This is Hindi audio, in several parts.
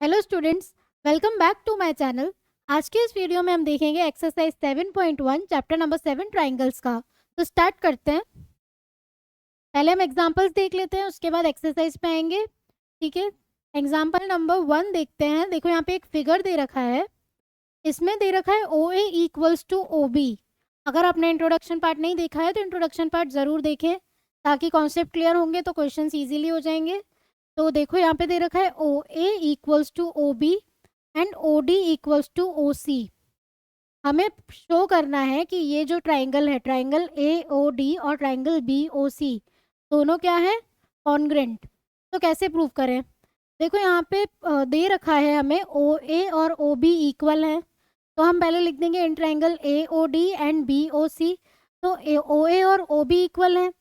Hello students, welcome back to my channel. आज के इस वीडियो में हम देखेंगे एक्सरसाइज 7.1 चैप्टर नंबर 7 ट्राइंगल्स का। तो स्टार्ट करते हैं। पहले हम एग्जांपल्स देख लेते हैं, उसके बाद एक्सरसाइज पे आएंगे। ठीक है, एग्जांपल नंबर 1 देखते हैं। देखो यहाँ पे एक फिगर दे रखा है, इसमें दे रखा है O A equals to O B. अगर आपने इंट्रोडक्शन पार्ट नहीं देखा है तो इंट्रोडक्शन पार्ट ज़रूर देखें, ताकि कॉन्सेप्ट क्लियर होंगे तो क्वेश्चन ईजिली हो जाएंगे। तो देखो यहाँ पे दे रखा है O A equals to O B and O D equals to O C. हमें शो करना है कि ये जो ट्राइंगल है, ट्राइंगल ए ओ डी और ट्राइंगल बी ओ सी, दोनों क्या है, कॉन्ग्रेंट। तो कैसे प्रूव करें? देखो यहाँ पे दे रखा है हमें ओ ए और ओ बी इक्वल है, तो हम पहले लिख देंगे in triangle A O D and B O C. तो ओ ए और ओ बी इक्वल है,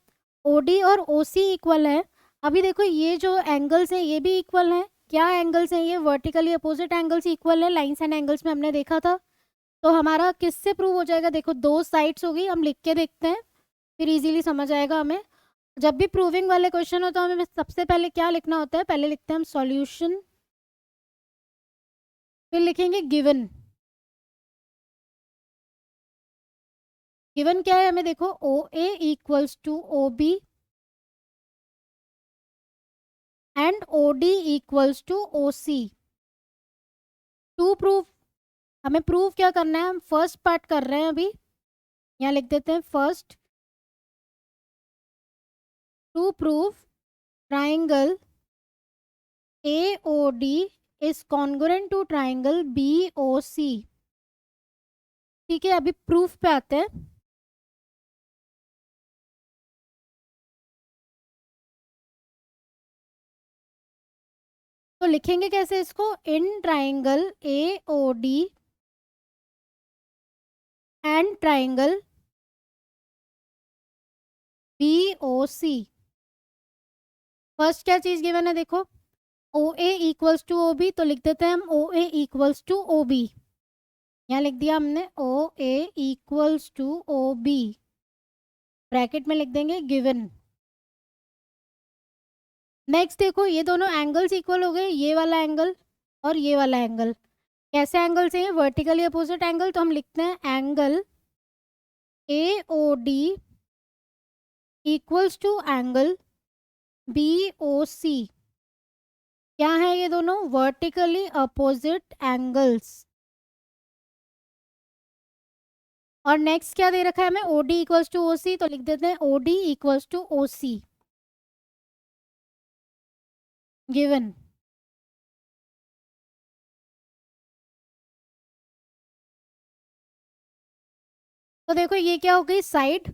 ओ डी और ओ सी इक्वल है। अभी देखो ये जो एंगल्स हैं ये भी इक्वल हैं। क्या एंगल्स हैं ये? वर्टिकली अपोजिट एंगल्स इक्वल है, लाइंस एंड एंगल्स में हमने देखा था। तो हमारा किससे प्रूव हो जाएगा? देखो दो साइड्स होगी, हम लिख के देखते हैं, फिर इजीली समझ आएगा हमें। जब भी प्रूविंग वाले क्वेश्चन हो तो हमें सबसे पहले क्या लिखना होता है? पहले लिखते हैं हम सॉल्यूशन, फिर लिखेंगे गिवन। गिवन क्या है हमें? देखो O A equals to O B and O D equals to O C. To prove, हमें प्रूव क्या करना है? हम फर्स्ट पार्ट कर रहे हैं अभी, यहाँ लिख देते हैं first. To prove triangle A O D is congruent to triangle B O C. ठीक है, अभी प्रूफ पे आते हैं। तो लिखेंगे कैसे इसको? In triangle A O D and triangle B O C. First क्या चीज गिवन है? देखो O A equals to O B, तो लिख देते हैं हम O A equals to O B. यहाँ लिख दिया हमने O A equals to O B, bracket में लिख देंगे गिवन। नेक्स्ट देखो ये दोनों एंगल्स इक्वल हो गए, ये वाला एंगल और ये वाला एंगल। कैसे एंगल्स हैं? वर्टिकली अपोजिट एंगल, तो हम लिखते हैं angle A O D equals to angle B O C. क्या है ये दोनों? Vertically opposite angles. और नेक्स्ट क्या दे रखा है हमें? O D equals to O C, तो लिख देते हैं O D equals to O C, given. तो देखो ये क्या हो गई? साइड।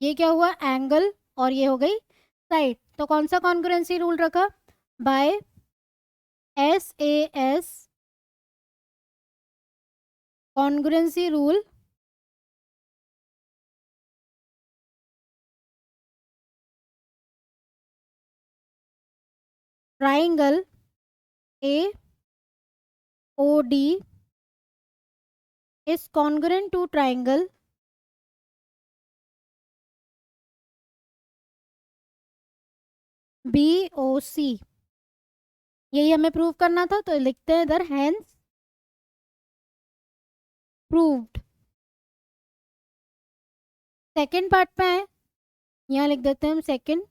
ये क्या हुआ? एंगल। और ये हो गई साइड। तो कौन सा कॉन्ग्रुएंसी रूल रखा? By S A S congruency rule. Triangle A O D is congruent to triangle B O C. यही हमें प्रूव करना था, तो लिखते हैं इधर हैंस प्रूव्ड। सेकेंड पार्ट पे आए, यहाँ लिख देते हैं हम सेकेंड।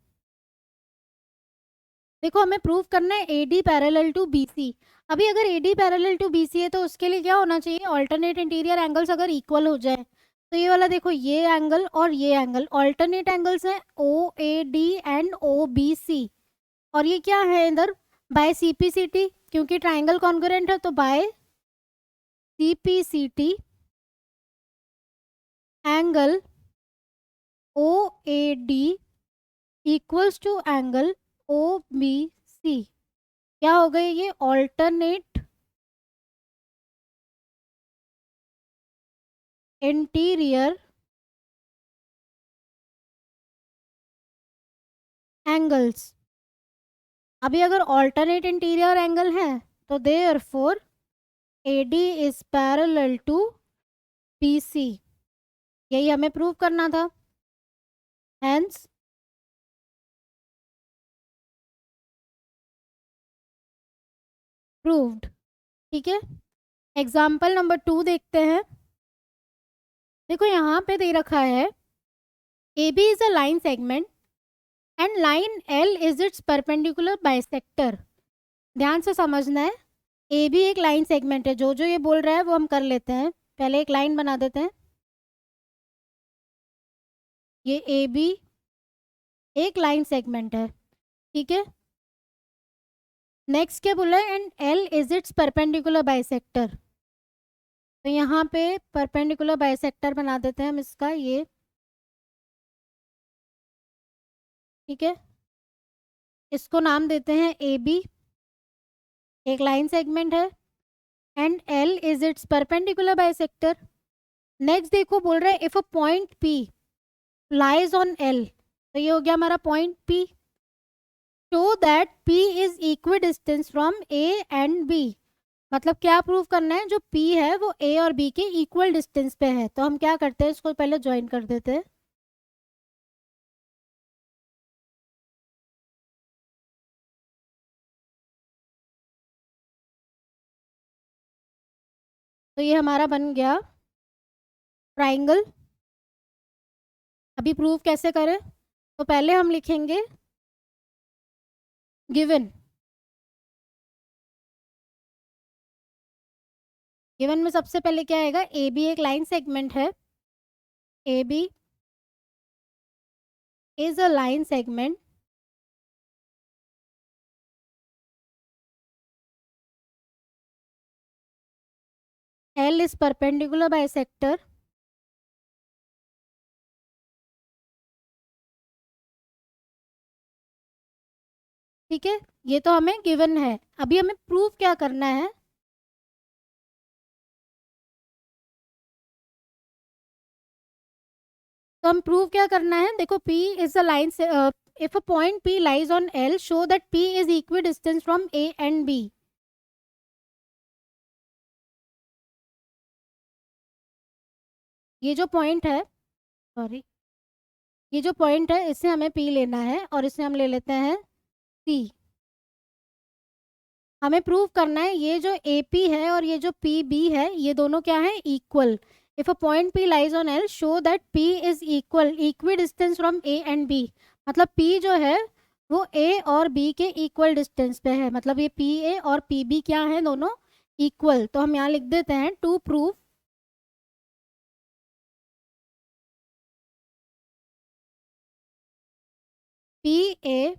देखो हमें प्रूव करना है A D parallel to B C. अभी अगर A D parallel to B C है तो उसके लिए क्या होना चाहिए? ऑल्टरनेट इंटीरियर एंगल्स अगर इक्वल हो जाए। तो ये वाला देखो, ये एंगल और ये एंगल ऑल्टरनेट एंगल्स हैं, O A D and O B C. और ये क्या है इधर? By C P C T, क्योंकि ट्राइंगल कॉन्ग्रुएंट है तो by C P C T angle O A D equals to angle O B C. क्या हो गए ये? Alternate interior angles. अभी अगर ऑल्टरनेट इंटीरियर एंगल है तो therefore A D is parallel to B C. यही हमें प्रूव करना था। Hence proved. ठीक है, एग्जाम्पल नंबर 2 देखते हैं। देखो यहाँ पे दे रखा है A B is a line segment and line L is its perpendicular bisector. ध्यान से समझना है, ए बी एक लाइन सेगमेंट है, जो जो ये बोल रहा है वो हम कर लेते हैं। पहले एक लाइन बना देते हैं, ये ए बी एक लाइन सेगमेंट है। ठीक है, नेक्स्ट क्या बोला है, and L is its perpendicular bisector. तो यहाँ पे परपेंडिकुलर बाइसेक्टर बना देते हैं हम इसका, ये ठीक है, इसको नाम देते हैं ए बी, एक लाइन सेगमेंट है, and L is its perpendicular bisector. Next देखो बोल रहा है if a point P lies on L, तो ये हो गया हमारा point P, show that P is equi distance from A and B। मतलब क्या प्रूव करना है, जो P है वो A और B के इक्वल डिस्टेंस पे है। तो हम क्या करते हैं, इसको पहले ज्वाइन कर देते हैं। तो ये हमारा बन गया ट्राइंगल। अभी प्रूव कैसे करें, तो पहले हम लिखेंगे गिवन। गिवन में सबसे पहले क्या आएगा, ए बी एक लाइन सेगमेंट है, A B is a line segment L is perpendicular bisector. ठीक है, ये तो हमें गिवन है। अभी हमें प्रूव क्या करना है, तो हम प्रूव क्या करना है, देखो P इज अ लाइन से if a point P lies on L show that P is equi distance from A and B। ये जो पॉइंट है, सॉरी, ये जो पॉइंट है इसे हमें P लेना है और इसे हम ले लेते हैं C। हमें प्रूव करना है ये जो AP है और ये जो PB है ये दोनों क्या है, equal. If a point P lies on L show that P is equal equi distance from A and B। मतलब P जो है वो A और B के इक्वल डिस्टेंस पे है, मतलब ये PA और PB क्या है, दोनों इक्वल। तो हम यहाँ लिख देते हैं to prove PA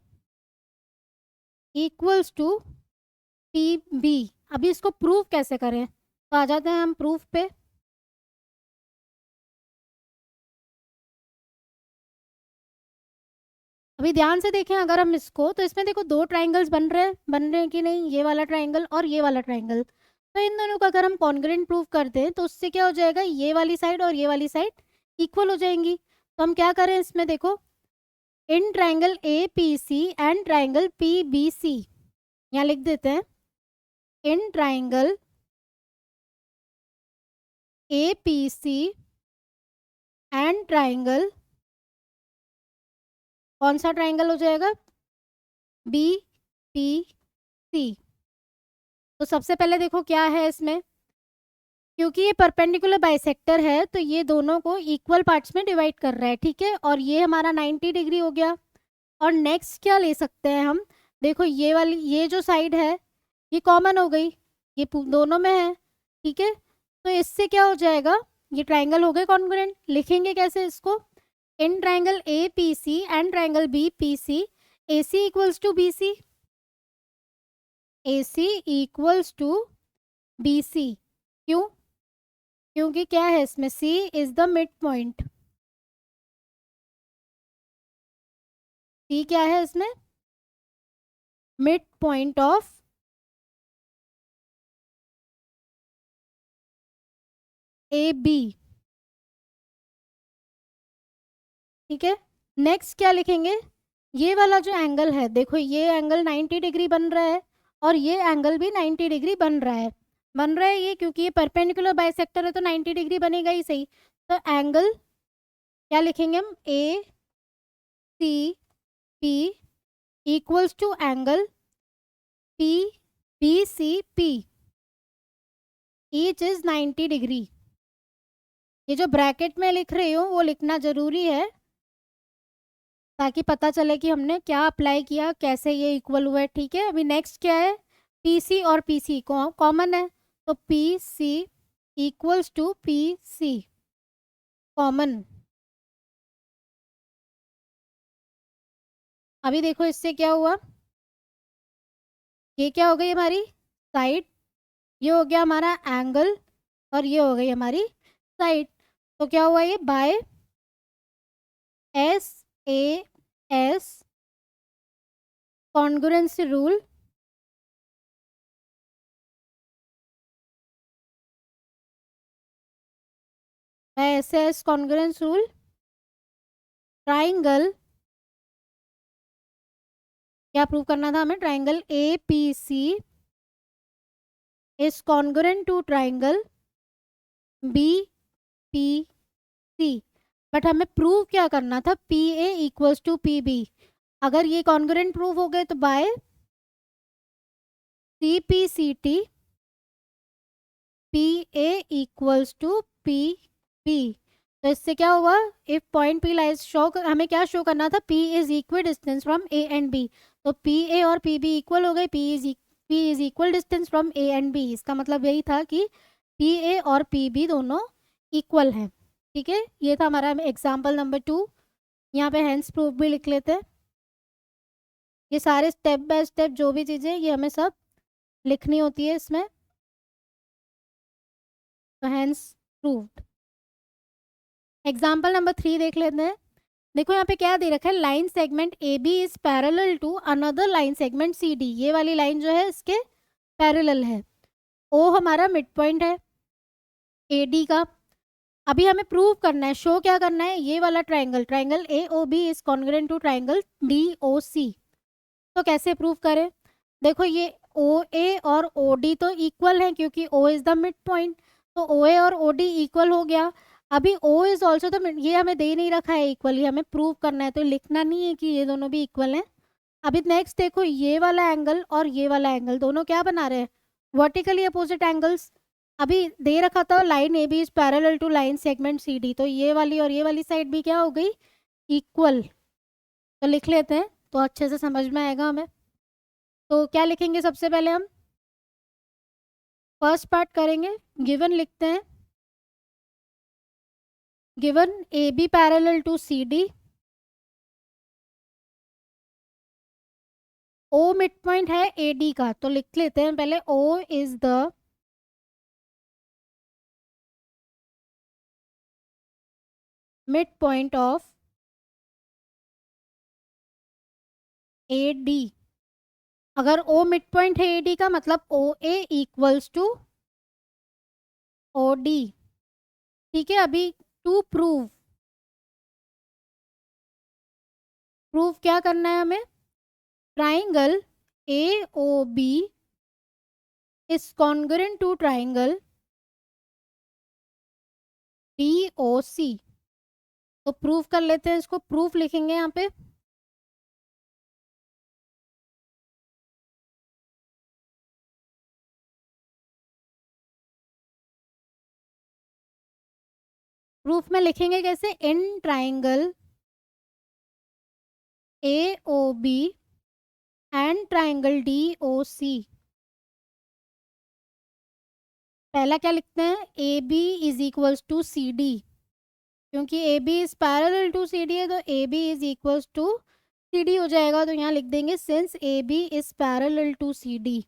equals to PB। अभी इसको प्रूव कैसे करें, तो आ जाते हैं हम प्रूफ पे। अभी ध्यान से देखें अगर हम इसको, तो इसमें देखो दो ट्राइंगल्स बन रहे हैं कि नहीं, ये वाला ट्राइंगल और ये वाला ट्राइंगल। तो इन दोनों का अगर हम कॉन्ग्रुएंट प्रूव करते हैं तो उससे क्या हो जाएगा, ये वाली साइड और ये वाली साइड इक्वल हो जाएंगी। तो हम क्या करें इसमें, देखो in triangle A P C and triangle P B C, यहाँ लिख देते हैं in triangle A P C and triangle, कौन सा ट्राइंगल हो जाएगा, बी पी सी। तो सबसे पहले देखो क्या है इसमें, क्योंकि ये परपेंडिकुलर बाइसेक्टर है तो ये दोनों को इक्वल पार्ट्स में डिवाइड कर रहा है। ठीक है, और ये हमारा 90 डिग्री हो गया। और नेक्स्ट क्या ले सकते हैं हम, देखो ये वाली, ये जो साइड है ये कॉमन हो गई, ये दोनों में है। ठीक है, तो इससे क्या हो जाएगा, ये ट्राइंगल हो गए कॉन्ग्रुएंट। लिखेंगे कैसे इसको, in triangle A P C and triangle B P C, A C equals to B C, A C equals to B C. क्यों, क्योंकि क्या है इसमें, C is the mid point. C क्या है इसमें, mid point of A B. ठीक है, नेक्स्ट क्या लिखेंगे, ये वाला जो एंगल है, देखो ये एंगल 90 डिग्री बन रहा है और ये एंगल भी 90 डिग्री बन रहा है ये, क्योंकि ये परपेंडिकुलर बाइसेक्टर है तो 90 डिग्री बनेगा ही सही। तो एंगल क्या लिखेंगे हम, A C P equals to angle P BCP each is 90 degree. ये जो ब्रैकेट में लिख रही हूँ वो लिखना ज़रूरी है ताकि पता चले कि हमने क्या अप्लाई किया, कैसे ये इक्वल हुआ है। ठीक है, अभी नेक्स्ट क्या है, PC और PC कॉमन है, तो PC equals to PC common. अभी देखो इससे क्या हुआ, ये क्या हो गई हमारी साइड, ये हो गया हमारा एंगल और ये हो गई हमारी साइड। तो क्या हुआ, ये by SAS congruency rule SAS congruence rule triangle, क्या प्रूव करना था हमें, triangle APC is congruent to triangle BPC। But हमें प्रूव क्या करना था, PA इक्वल्स टू PB। अगर ये कॉन्ग्रुएंट प्रूव हो गए तो by CPCT PA equals to PB। तो इससे क्या हुआ, if point P lies show, हमें क्या शो करना था, P is equal distance from A and B। तो PA और PB इक्वल हो गए, P is equal distance from A and B। इसका मतलब यही था कि PA और PB दोनों इक्वल हैं। ठीक है, ये था हमारा एग्जाम्पल नंबर 2। यहाँ पे हेंस प्रूफ भी लिख लेते हैं। ये सारे स्टेप बाय स्टेप जो भी चीज़ें ये हमें सब लिखनी होती है इसमें, तो हेंस प्रूव्ड। एग्जाम्पल नंबर 3 देख लेते हैं। देखो यहाँ पे क्या दे रखा है, line segment AB is parallel to another line segment CD। ये वाली लाइन जो है इसके पैरेलल है। O हमारा मिड पॉइंट है AD का। अभी हमें प्रूव करना है, शो क्या करना है, ये वाला triangle AOB is congruent to triangle DOC। तो कैसे प्रूव करें, देखो ये OA और OD तो इक्वल है क्योंकि O is the mid point, तो OA और OD इक्वल हो गया। अभी O इज ऑल्सो द, ये हमें दे नहीं रखा है इक्वल, ये हमें प्रूव करना है, तो लिखना नहीं है कि ये दोनों भी इक्वल हैं। अभी नेक्स्ट देखो, ये वाला एंगल और ये वाला एंगल दोनों क्या बना रहे हैं, वर्टिकली अपोजिट एंगल्स। अभी दे रखा था line AB is parallel to line segment CD, तो ये वाली और ये वाली साइड भी क्या हो गई, इक्वल। तो लिख लेते हैं तो अच्छे से समझ में आएगा हमें। तो क्या लिखेंगे, सबसे पहले हम फर्स्ट पार्ट करेंगे, गिवन लिखते हैं, given AB parallel to CD, O mid point है AD का, तो लिख लेते हैं पहले O is the mid point of AD। अगर O मिड पॉइंट है AD का मतलब OA इक्वल्स टू OD। ठीक है, अभी टू प्रूव, प्रूव क्या करना है हमें, triangle AOB is congruent to triangle DOC। तो प्रूफ कर लेते हैं इसको, प्रूफ लिखेंगे यहाँ पे, प्रूफ में लिखेंगे कैसे, in triangle AOB and triangle DOC। पहला क्या लिखते हैं, AB is equals to CD, क्योंकि AB is parallel to CD है तो AB is equals to CD हो जाएगा। तो यहाँ लिख देंगे since AB is parallel to CD।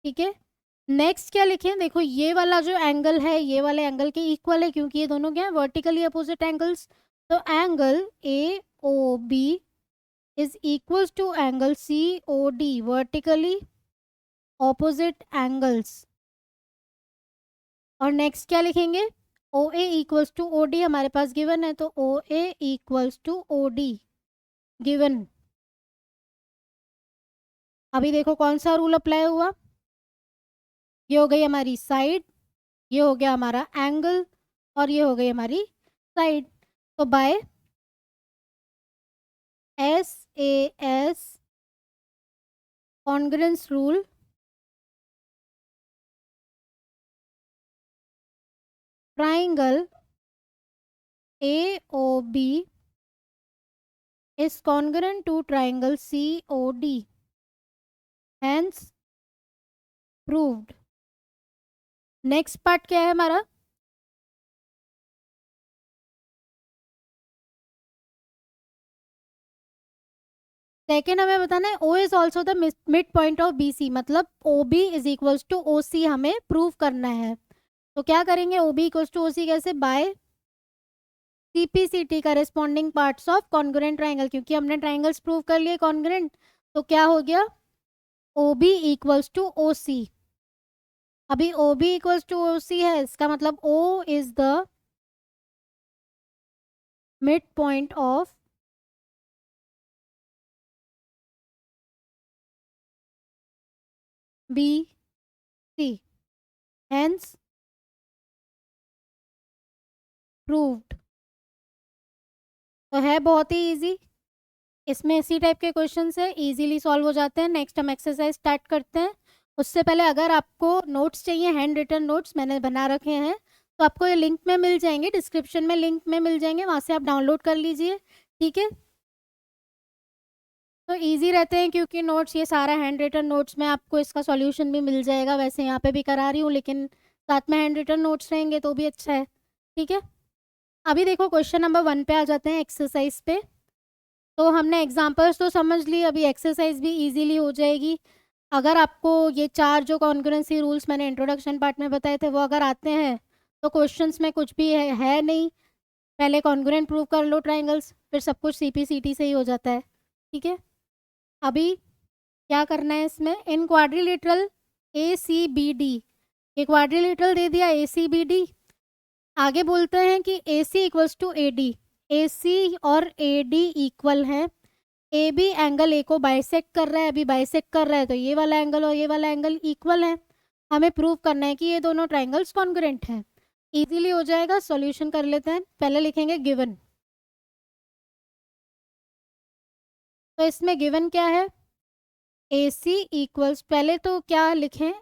ठीक है, नेक्स्ट क्या लिखें, देखो ये वाला जो एंगल है ये वाले एंगल के इक्वल है क्योंकि ये दोनों क्या है, वर्टिकली अपोजिट एंगल्स। तो angle AOB is equals to angle COD, vertically opposite angles. और नेक्स्ट क्या लिखेंगे, OA इक्वल्स टू OD हमारे पास गिवन है, तो OA equals to OD given. अभी देखो कौन सा रूल अप्लाई हुआ, ये हो गई हमारी साइड, ये हो गया हमारा एंगल और ये हो गई हमारी साइड। तो by SAS congruence rule, triangle AOB is congruent to triangle COD, hence proved. Next part क्या है हमारा? सेकेंड हमें बताना है O is also the mid point of BC, मतलब OB is equals to OC हमें प्रूव करना है। तो क्या करेंगे? OB इक्वल्स टू OC कैसे? By CPCT corresponding parts of congruent triangle, क्योंकि हमने ट्राइंगल्स प्रूव कर लिए कॉन्ग्रुएंट, तो क्या हो गया? OB equals to OC। अभी OB इक्वल्स टू OC है, इसका मतलब O is the mid point of BC, hence proved। तो है बहुत ही इजी, इसमें इसी टाइप के क्वेश्चन है, इजीली सॉल्व हो जाते हैं। नेक्स्ट हम एक्सरसाइज स्टार्ट करते हैं। उससे पहले अगर आपको नोट्स चाहिए, हैंड रिटन नोट्स मैंने बना रखे हैं, तो आपको ये लिंक में मिल जाएंगे, डिस्क्रिप्शन में लिंक में मिल जाएंगे, वहाँ से आप डाउनलोड कर लीजिए, ठीक है। तो इजी रहते हैं क्योंकि नोट्स, ये सारा हैंड रिटन नोट्स में आपको इसका सॉल्यूशन भी मिल जाएगा। वैसे यहाँ पे भी करा रही हूँ, लेकिन साथ में हैंड रिटन नोट्स रहेंगे तो भी अच्छा है, ठीक है। अभी देखो क्वेश्चन नंबर 1 पे आ जाते हैं, एक्सरसाइज पे। तो हमने एग्जाम्पल्स तो समझ ली, अभी एक्सरसाइज भी इजीली हो जाएगी। अगर आपको ये 4 जो कॉन्ग्रुएंसी रूल्स मैंने इंट्रोडक्शन पार्ट में बताए थे वो अगर आते हैं तो क्वेश्चंस में कुछ भी है नहीं, पहले कॉन्ग्रुएंट प्रूव कर लो ट्राइंगल्स, फिर सब कुछ CPCT से ही हो जाता है, ठीक है। अभी क्या करना है इसमें? इन क्वाड्रिलेटरल ACBD, ये क्वाड्रिलेटरल दे दिया ACBD, आगे बोलते हैं कि AC equals to AD, AC और AD इक्वल है। AB एंगल A को बाइसेक्ट कर रहा है, अभी बाइसेक्ट कर रहा है तो ये वाला एंगल और ये वाला एंगल इक्वल है। हमें प्रूव करना है कि ये दोनों ट्राइंगल्स कॉन्ग्रुएंट हैं। इजीली हो जाएगा, सॉल्यूशन कर लेते हैं। पहले लिखेंगे गिवन, तो इसमें गिवन क्या है? AC इक्वल्स, पहले तो क्या लिखें?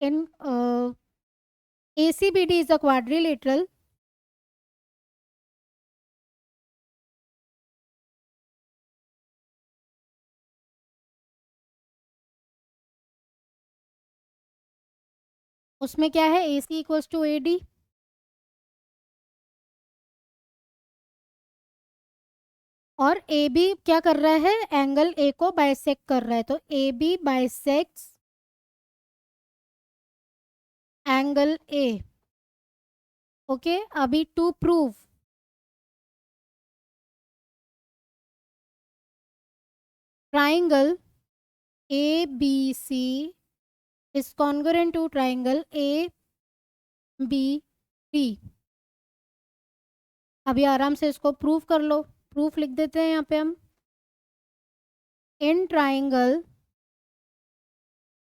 इन ACBD इज अ क्वाड्रिलेटरल उसमें क्या है? AC इक्वल्स टू AD, और AB क्या कर रहा है? एंगल A को बाइसेक्ट कर रहा है, तो AB bisects angle A। Okay, अभी to prove triangle ABC is congruent to triangle ABD। अभी आराम से इसको प्रूव कर लो, प्रूफ लिख देते हैं यहाँ पे हम। इन triangle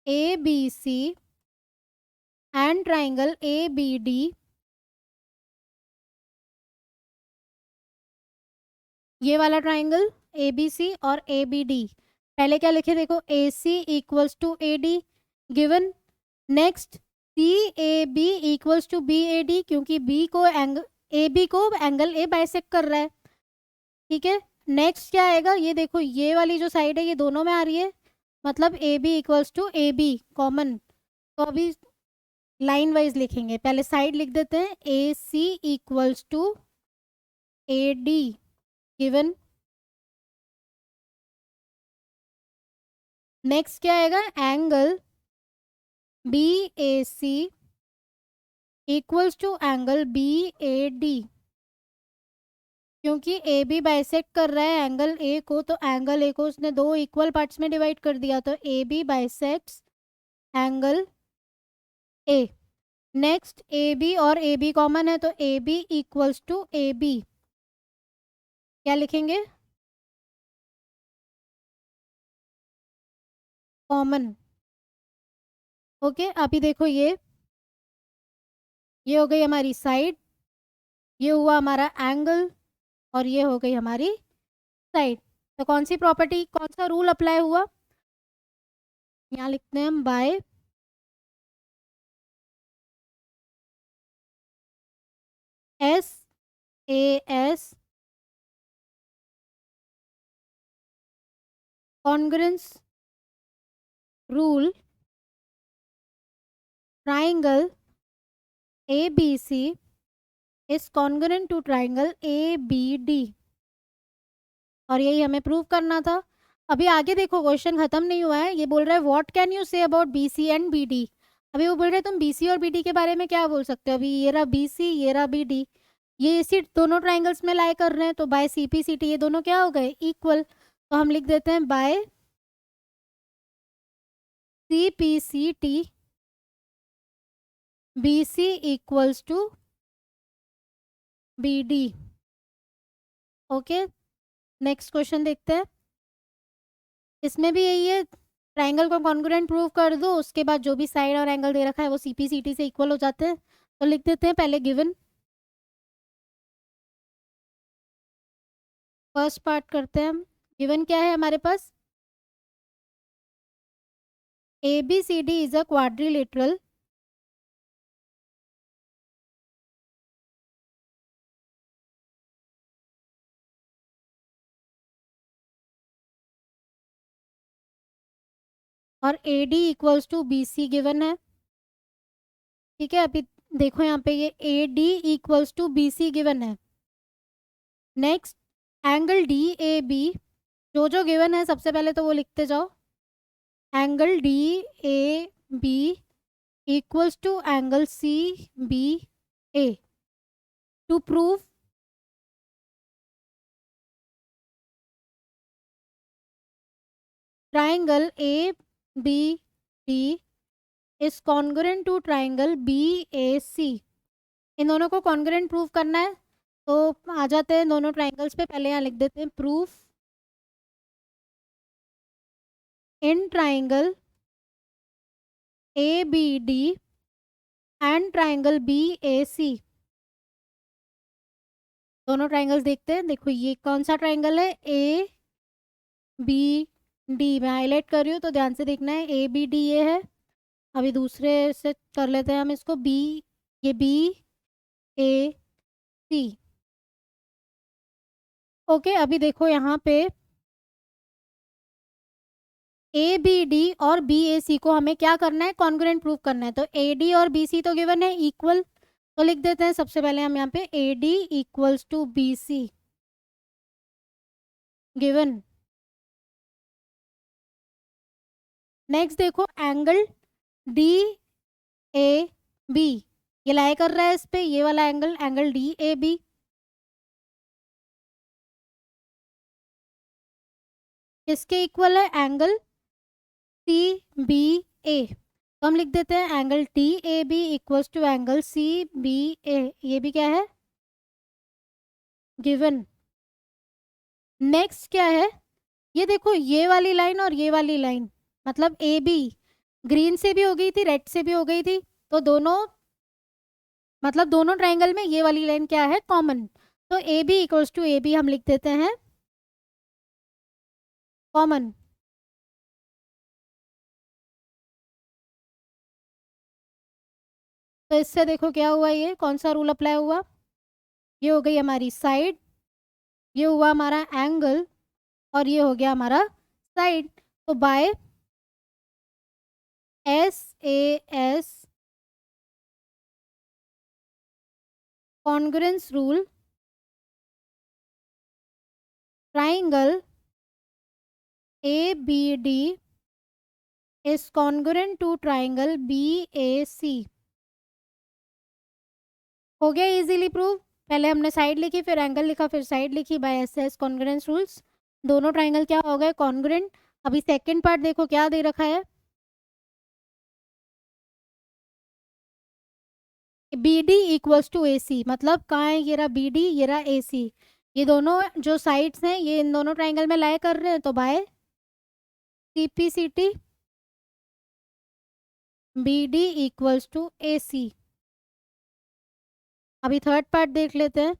ABC and triangle ABD, ये वाला ट्राइंगल ABC और ABD, पहले क्या लिखे देखो? AC equals to AD given. Next CAB equals to BAD, क्योंकि B को एंगल AB को एंगल A बाइसेक्ट कर रहा है, ठीक है। नेक्स्ट क्या आएगा? ये देखो, ये वाली जो साइड है ये दोनों में आ रही है, मतलब AB equals to AB common. तो अभी लाइन वाइज लिखेंगे, पहले साइड लिख देते हैं। AC equals to AD given. Next क्या आएगा? Angle BAC equals to angle BAD, क्योंकि AB बाइसेक्ट कर रहा है एंगल A को, तो एंगल A को उसने दो इक्वल पार्ट्स में डिवाइड कर दिया, तो AB bisects angle A। Next AB और AB कॉमन है, तो AB इक्वल्स टू AB, क्या लिखेंगे? कॉमन। ओके, अभी देखो ये हो गई हमारी साइड, ये हुआ हमारा एंगल, और ये हो गई हमारी साइड। तो कौन सी प्रॉपर्टी, कौन सा रूल अप्लाई हुआ? यहाँ लिखते हैं हम bye SAS congruence rule triangle ABC is congruent to triangle ABD। और यही हमें प्रूव करना था। अभी आगे देखो, क्वेश्चन खत्म नहीं हुआ है। ये बोल रहा है what can you say about BC and BD। अभी वो बोल रहे हैं तुम BC और BD के बारे में क्या बोल सकते हो। अभी ये रहा BC, ये रहा BD, ये इसी दोनों ट्राइंगल्स में लाई कर रहे हैं, तो बाय CPCT ये दोनों क्या हो गए, इक्वल। तो हम लिख देते हैं by CPCT BC equals to BD। Okay, next question देखते हैं। इसमें भी यही है, ट्राइंगल को कॉन्ग्रुएंट प्रूव कर दो, उसके बाद जो भी साइड और एंगल दे रखा है वो CPCT से इक्वल हो जाते हैं। तो लिख देते हैं पहले गिवन, फर्स्ट पार्ट करते हैं हम। गिवन क्या है हमारे पास, ABCD इज अ क्वाड्रिलेटरल और AD equals to BC given है। ठीक है, अभी देखो यहाँ पे ये AD equals to BC given है। नेक्स्ट एंगल DAB, जो जो गिवन है सबसे पहले तो वो लिखते जाओ। Angle DAB equals to angle CBA। To prove triangle ABD is congruent to triangle BAC। इन दोनों को कॉन्ग्रुएंट प्रूव करना है, तो आ जाते हैं दोनों ट्राइंगल्स पे। पहले यहाँ लिख देते हैं proof in triangle ABD and triangle BAC। दोनों ट्राइंगल्स देखते हैं। देखो ये कौन सा ट्राइंगल है, ABD। मैं हाईलाइट कर रही हूँ तो ध्यान से देखना है, ABD ये है। अभी दूसरे से कर लेते हैं हम इसको, ये BAC। ओके, अभी देखो यहाँ पे ABD और BAC को हमें क्या करना है, कॉन्ग्रुएंट प्रूव करना है। तो AD और BC तो गिवन है इक्वल, तो लिख देते हैं सबसे पहले हम यहाँ पे AD equals to BC given. Next देखो एंगल DAB, ये लाई कर रहा है इस पे, ये वाला एंगल, एंगल DAB किसके इक्वल है, एंगल CBA। तो हम लिख देते हैं angle DAB equals to angle CBA। ये भी क्या है, गिवन। नेक्स्ट क्या है, ये देखो ये वाली लाइन और ये वाली लाइन, मतलब AB ग्रीन से भी हो गई थी, रेड से भी हो गई थी, तो दोनों मतलब दोनों ट्राइंगल में ये वाली लाइन क्या है, कॉमन। तो AB इक्वल्स टू AB हम लिख देते हैं कॉमन। तो इससे देखो क्या हुआ, ये कौन सा रूल अप्लाई हुआ, ये हो गई हमारी साइड, ये हुआ हमारा एंगल, और ये हो गया हमारा साइड। तो by SAS congruence rule triangle ABD is congruent to triangle BAC। हो गया इजीली प्रूव। पहले हमने साइड लिखी, फिर एंगल लिखा, फिर साइड लिखी, बाय SS कॉन्ग्रुएंस रूल्स दोनों ट्राइंगल क्या हो गए, कॉन्ग्रुएंट। अभी सेकंड पार्ट देखो क्या दे रखा है, BD इक्वल्स टू AC, मतलब कहाँ है, ये रहा BD, ये रहा AC, ये दोनों जो साइड्स हैं ये इन दोनों ट्राइंगल में लाई कर रहे हैं, तो by CPCT BD equals to AC। अभी थर्ड पार्ट देख लेते हैं।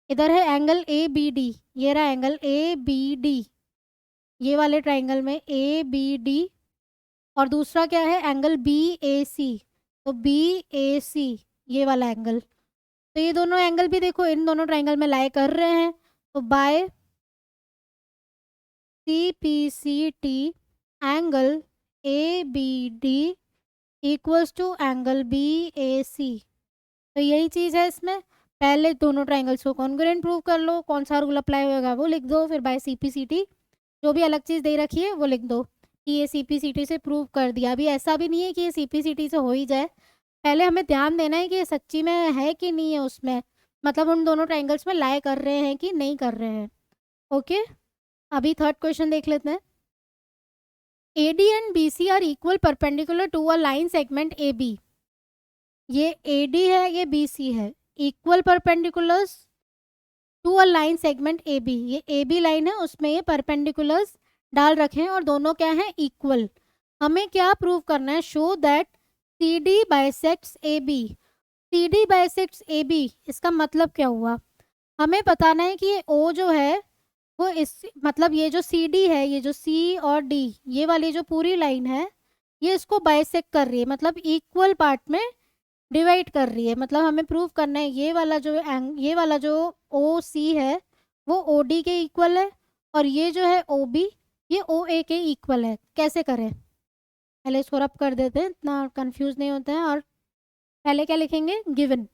इधर है एंगल ABD, ये रहा एंगल ABD, ये वाले ट्राइंगल में ABD और दूसरा क्या है, एंगल बी ए सी। तो बी ए सी ये वाला एंगल, तो ये दोनों एंगल भी देखो इन दोनों ट्राइंगल में लाई कर रहे हैं। तो by C P C T angle A B D equals to angle B A C. तो यही चीज़ है इसमें। पहले दोनों ट्राइंगल्स को कॉन्ग्रुएंट प्रूव कर लो, कौन सा रूल अप्लाई होगा वो लिख दो, फिर by C P C T जो भी अलग चीज़ दे रखी है वो लिख दो कि ये सी पी सी टी से प्रूव कर दिया। अभी ऐसा भी नहीं है कि ये सी पी सी टी से हो ही जाए, पहले हमें ध्यान देना है कि ये सच्ची में है कि नहीं है उसमें, मतलब उन दोनों ट्राइंगल्स में लाई कर रहे हैं कि नहीं कर रहे हैं। ओके, अभी थर्ड क्वेश्चन देख लेते हैं। AD and BC are equal perpendicular to a line segment AB। ये AD है, ये BC है, equal perpendiculars to a line segment AB। ये AB लाइन है, उसमें ये परपेंडिकुलर्स डाल रखे हैं और दोनों क्या हैं, इक्वल। हमें क्या प्रूव करना है, show that CD bisects AB। CD bisects AB, इसका मतलब क्या हुआ, हमें बताना है कि ये O जो है वो इस, मतलब ये जो सी डी है, ये जो सी और डी ये वाली जो पूरी लाइन है, ये इसको बाइसेक्ट कर रही है, मतलब इक्वल पार्ट में डिवाइड कर रही है। मतलब हमें प्रूव करना है ये वाला जो ओ सी है वो ओ डी के इक्वल है, और ये जो है ओ बी ये ओ ए के इक्वल है। कैसे करें, पहले इसको रब कर देते हैं, इतना कंफ्यूज नहीं होता है। और पहले क्या लिखेंगे, गिवन।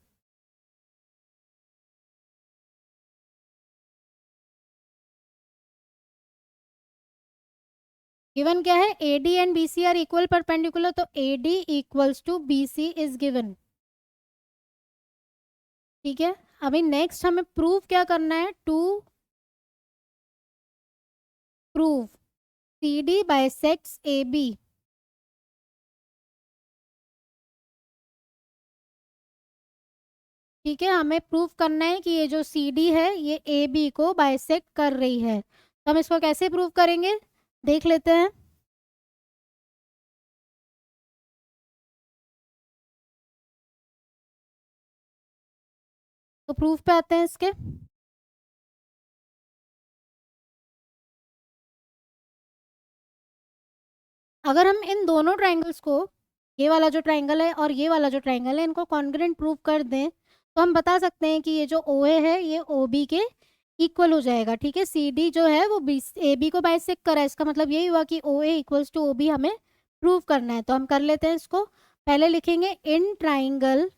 गिवन क्या है, A D and B C are equal perpendicular, तो A D equals to B C is given. ठीक है, अभी नेक्स्ट हमें प्रूव क्या करना है, to prove C D bisects A B. ठीक है, हमें प्रूव करना है कि ये जो सी डी है ये ए बी को बाइसेक्ट कर रही है। तो हम इसको कैसे प्रूव करेंगे, देख लेते हैं। तो प्रूफ पे आते हैं इसके। अगर हम इन दोनों ट्राइंगल्स को, ये वाला जो ट्राइंगल है और ये वाला जो ट्राइंगल है, इनको कॉन्ग्रुएंट प्रूव कर दें, तो हम बता सकते हैं कि ये जो ओ ए है ये ओ बी के इक्वल हो जाएगा। ठीक है, सी डी जो है वो बी ए बी को बाइसेक्ट करा है, इसका मतलब यही हुआ कि ओ A equals to O B हमें प्रूव करना है। तो हम कर लेते हैं इसको। पहले लिखेंगे इन ट्राइंगल,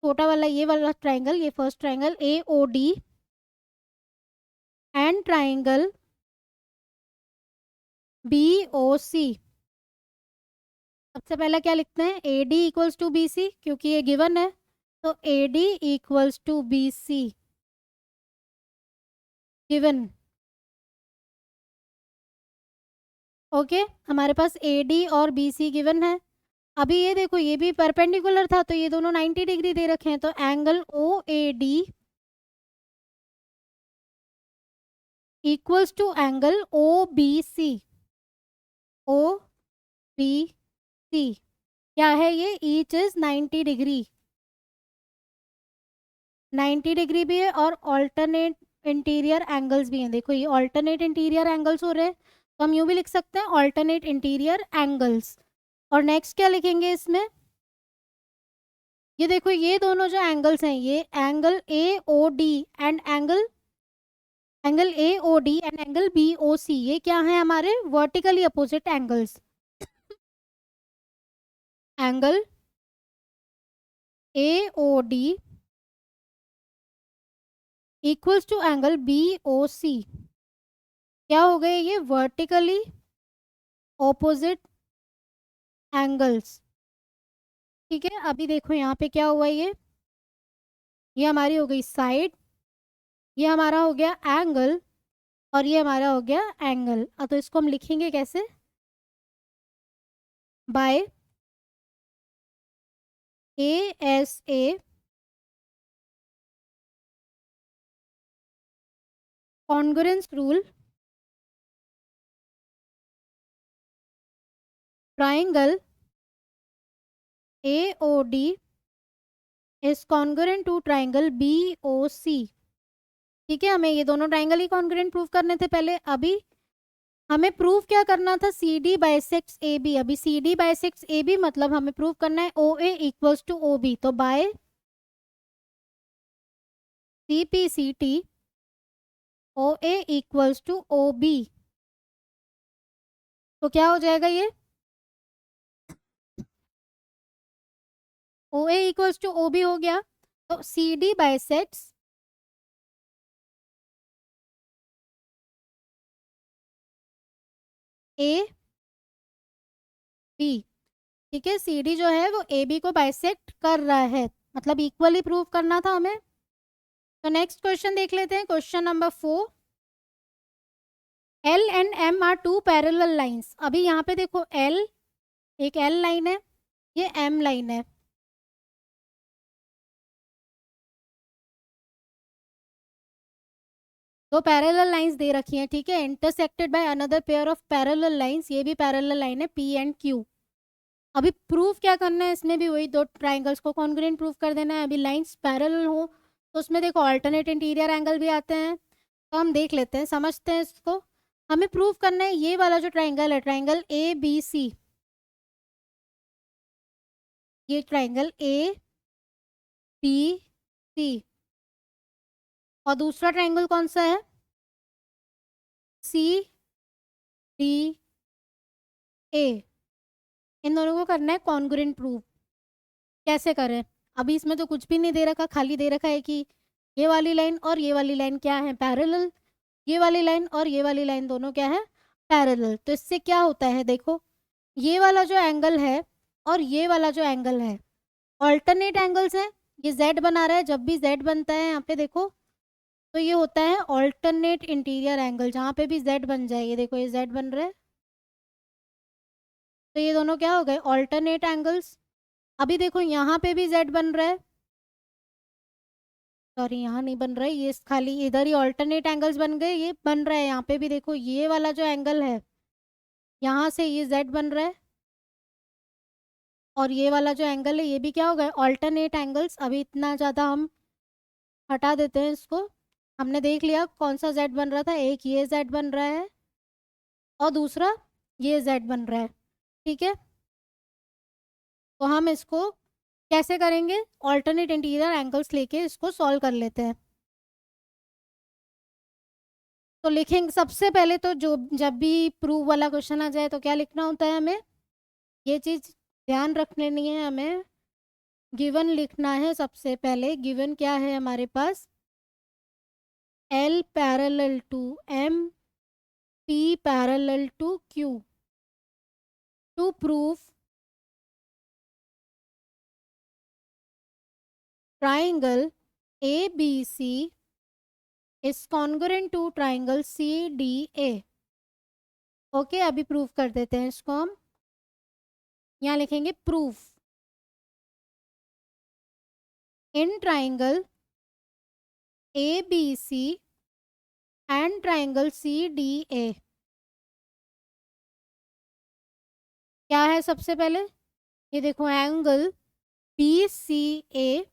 छोटा वाला ये वाला ट्राइंगल, ये first triangle A O D and triangle B O C. सबसे पहले क्या लिखते हैं, A D equals to B C, क्योंकि ये गिवन है। तो A D equals to B C given. Okay, हमारे पास ए डी और बी सी गिवन है। अभी ये देखो ये भी परपेंडिकुलर था, तो ये दोनों 90 डिग्री दे रखे हैं, तो angle O A D equals to angle O B C. O B C क्या है, ये ईच इज 90 डिग्री। 90 डिग्री भी है और ऑल्टरनेट इंटीरियर एंगल्स भी हैं। देखो ये ऑल्टरनेट इंटीरियर एंगल्स हो रहे हैं, तो हम यूँ भी लिख सकते हैं ऑल्टरनेट इंटीरियर एंगल्स। और नेक्स्ट क्या लिखेंगे इसमें, ये देखो ये दोनों जो एंगल्स हैं, ये angle A O D and angle A O D and angle B O C, ये क्या है, हमारे vertically opposite angles. Angle A O D equals to angle B O C, क्या हो गए, ये वर्टिकली ऑपोजिट एंगल्स। ठीक है, अभी देखो यहाँ पे क्या हुआ, ये हमारी हो गई साइड, ये हमारा हो गया एंगल, और ये हमारा हो गया एंगल। तो इसको हम लिखेंगे कैसे, by A S A congruence rule, triangle A O D is congruent to triangle B O C. ठीक है, हमें ये दोनों ट्राइंगल ही कॉन्ग्रुएंट प्रूव करने थे पहले। अभी हमें प्रूव क्या करना था, C D bisects A B. अभी C D bisects A B मतलब हमें प्रूव करना है O A equals to O B. तो by C P C T O A equals to O B, तो क्या हो जाएगा ये, O A equals to O B हो गया। तो C D bisects A B. ठीक है, सी डी जो है वो ए बी को बाइसेक्ट कर रहा है, मतलब इक्वली प्रूव करना था हमें। तो नेक्स्ट क्वेश्चन देख लेते हैं, question number 4। L and M are two parallel lines. अभी यहाँ पे देखो एल, एक एल लाइन है, ये एम लाइन है। दो पैरेलल लाइंस दे रखी हैं, ठीक है, intersected by another pair of parallel lines. ये भी पैरेलल लाइन है, पी एंड क्यू। अभी प्रूफ क्या करना है, इसमें भी वही दो ट्राइंगल्स को कॉन्ग्रुएंट प्रूफ कर देना है। अभी लाइंस पैरेलल हो तो उसमें देखो अल्टरनेट इंटीरियर एंगल भी आते हैं। तो हम देख लेते हैं, समझते हैं इसको। हमें प्रूफ करना है ये वाला जो ट्राइंगल है, ट्राइंगल ए बी सी, ये ट्राइंगल ए बी सी। और दूसरा ट्राइंगल कौन सा है, सी डी ए। इन दोनों को करना है कॉन्ग्रुएंट प्रूफ। कैसे करें, अभी इसमें तो कुछ भी नहीं दे रखा, खाली दे रखा है कि ये वाली लाइन और ये वाली लाइन क्या है, पैरेलल। ये वाली लाइन और ये वाली लाइन दोनों क्या है, पैरेलल। तो इससे क्या होता है, देखो ये वाला जो एंगल है और ये वाला जो एंगल है, ऑल्टरनेट एंगल्स हैं। ये जेड बना रहा है, जब भी जेड बनता है यहाँ पे देखो, तो ये होता है ऑल्टरनेट इंटीरियर एंगल। जहाँ पे भी जेड बन जाए, ये देखो ये जेड बन रहा है, तो ये दोनों क्या हो गए, ऑल्टरनेट एंगल्स। अभी देखो यहाँ पे भी जेड बन रहा है, सॉरी यहाँ नहीं बन रहा है, ये खाली इधर ही ऑल्टरनेट एंगल्स बन गए। ये बन रहा है यहाँ पे भी, देखो ये वाला जो एंगल है यहाँ से ये जेड बन रहा है, और ये वाला जो एंगल है ये भी क्या हो गया, ऑल्टरनेट एंगल्स। अभी इतना ज़्यादा हम हटा देते हैं इसको। हमने देख लिया कौन सा जेड बन रहा था, एक ये जेड बन रहा है और दूसरा ये जेड बन रहा है, ठीक है। तो हम इसको कैसे करेंगे, ऑल्टरनेट इंटीरियर एंगल्स लेके इसको सॉल्व कर लेते हैं। तो लिखेंगे सबसे पहले तो, जो जब भी प्रूव वाला क्वेश्चन आ जाए तो क्या लिखना होता है हमें, ये चीज़ ध्यान रख लेनी है हमें। गिवन लिखना है सबसे पहले। गिवन क्या है हमारे पास, L parallel to M, P parallel to Q। To prove triangle ABC is congruent to triangle CDA। Okay, अभी प्रूव कर देते हैं इसको हम। यहाँ लिखेंगे proof in triangle ABC and triangle CDA। क्या है सबसे पहले, ये देखो angle BCA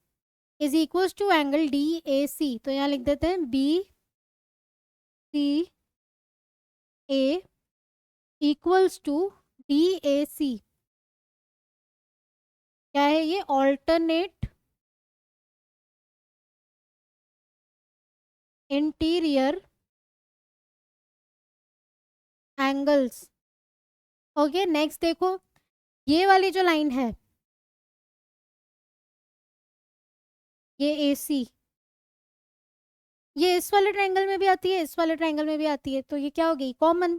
is equals to angle DAC। तो यहाँ लिख देते हैं BCA इक्वल्स टू DAC। क्या है ये, alternate interior angles. Okay, next देखो ये वाली जो लाइन है, ये AC, ये इस वाले ट्रायंगल में भी आती है, इस वाले ट्रायंगल में भी आती है, तो ये क्या हो गई, कॉमन।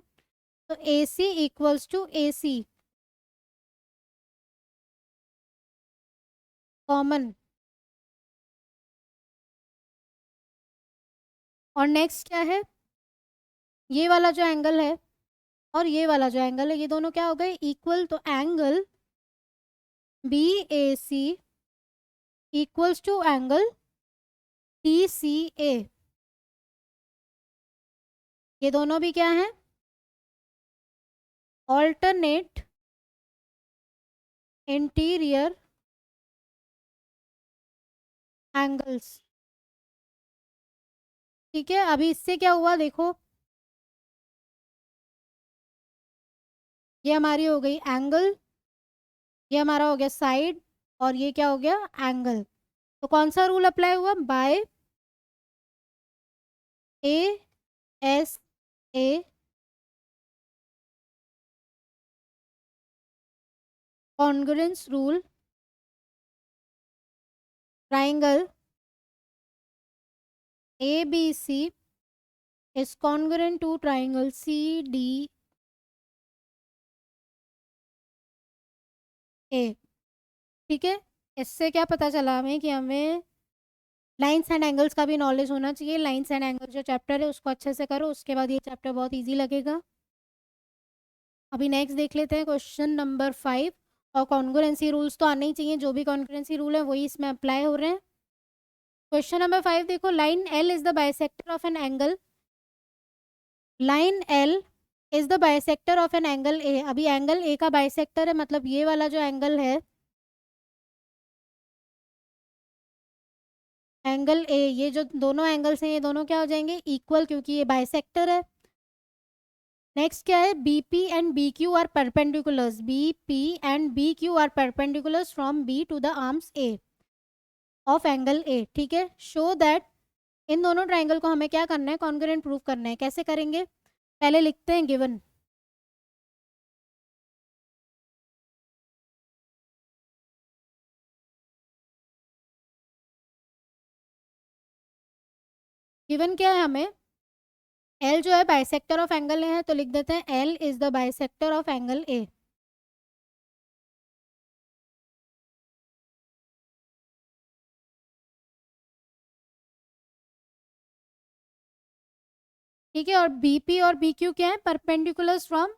तो AC equals to AC, common. और नेक्स्ट क्या है, ये वाला जो एंगल है और ये वाला जो एंगल है, ये दोनों क्या हो गए, इक्वल। तो angle BAC equals to angle TCA। ये दोनों भी क्या है, ऑल्टरनेट इंटीरियर एंगल्स, ठीक है। अभी इससे क्या हुआ देखो, ये हमारी हो गई एंगल, ये हमारा हो गया साइड, और ये क्या हो गया एंगल। तो कौन सा रूल अप्लाई हुआ, by A S A congruence rule triangle A B C is congruent to triangle C D A. ठीक है, इससे क्या पता चला हमें कि हमें लाइंस एंड एंगल्स का भी नॉलेज होना चाहिए। लाइंस एंड एंगल्स जो चैप्टर है उसको अच्छे से करो, उसके बाद ये चैप्टर बहुत इजी लगेगा। अभी नेक्स्ट देख लेते हैं क्वेश्चन नंबर 5। और कॉन्ग्रुएंसी रूल्स तो आने ही चाहिए, जो भी कॉन्ग्रुएंसी रूल है वही इसमें अप्लाई हो रहे हैं। क्वेश्चन नंबर 5 देखो, line L is the bisector of an angle, line L is the bisector of an angle A. अभी एंगल ए का बाइसेक्टर है, मतलब ये वाला जो एंगल है, एंगल ए, ये जो दोनों एंगल्स हैं ये दोनों क्या हो जाएंगे इक्वल, क्योंकि ये बाइसेक्टर है। नेक्स्ट क्या है, B P and B Q are perpendiculars, B P and B Q are perpendiculars from B to the arms A of angle A. ठीक है, शो दैट, इन दोनों ट्राइंगल को हमें क्या करना है, कॉन्ग्रुएंट प्रूव करना है। कैसे करेंगे, पहले लिखते हैं गिवन। गिवन क्या है हमें, एल जो है बाइसेक्टर ऑफ एंगल है, तो लिख देते हैं L is the bisector of angle A. ठीक है, और बी पी और बी क्यू क्या है, perpendiculars from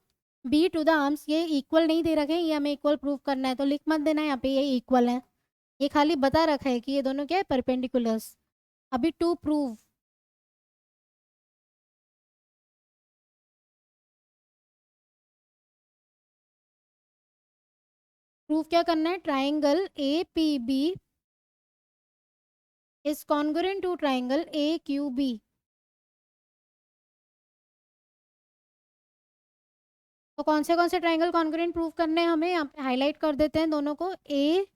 B to the arms, ये इक्वल नहीं दे रखे हैं, ये हमें इक्वल प्रूव करना है, तो लिख मत देना यहाँ पे ये इक्वल है, ये खाली बता रखा है कि ये दोनों क्या है परपेंडिकुलर्स। अभी टू प्रूव, प्रूव क्या करना है, triangle A P B is congruent to triangle A Q B. तो कौन से ट्राइंगल कॉन्ग्रुएंट प्रूव करने हैं हमें, यहाँ पे हाईलाइट कर देते हैं दोनों को, ए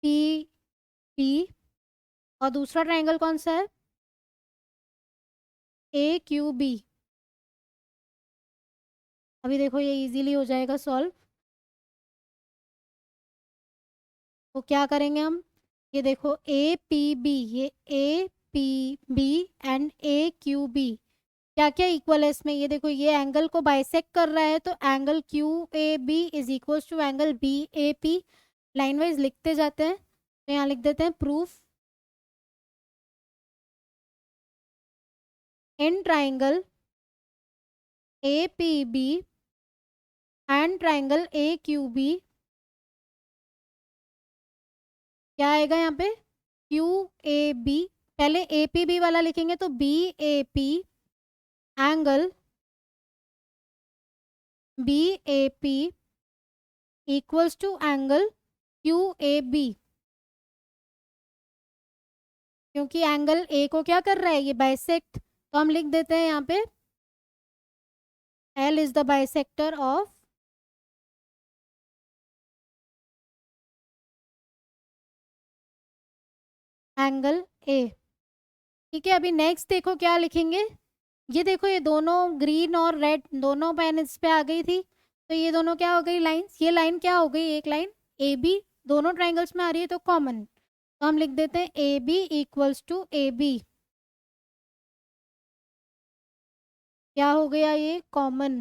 पी पी, और दूसरा ट्राइंगल कौन सा है, ए क्यू बी। अभी देखो ये इजीली हो जाएगा सॉल्व। तो क्या करेंगे हम, ये देखो ए पी बी, ये A P B and A Q B क्या क्या इक्वल है इसमें, ये देखो ये एंगल को बाइसेक्ट कर रहा है, तो angle Q A B is equal to angle B A P. Line wise लिखते जाते हैं, तो यहाँ लिख देते हैं proof, in triangle A P B and triangle A Q B क्या आएगा यहाँ पे, क्यू ए बी, पहले ए पी बी वाला लिखेंगे तो B A P angle B A P equals to angle Q A B, क्योंकि एंगल ए को क्या कर रहा है ये बाइसेक्ट, तो हम लिख देते हैं यहाँ पे L is the bisector of angle A. ठीक है, अभी नेक्स्ट देखो क्या लिखेंगे, ये देखो ये दोनों ग्रीन और रेड दोनों पेन इस पे आ गई थी, तो ये दोनों क्या हो गई लाइंस, ये लाइन क्या हो गई, एक लाइन ए बी दोनों ट्राइंगल्स में आ रही है तो कॉमन, तो हम लिख देते हैं A B equals to A B, क्या हो गया ये कॉमन।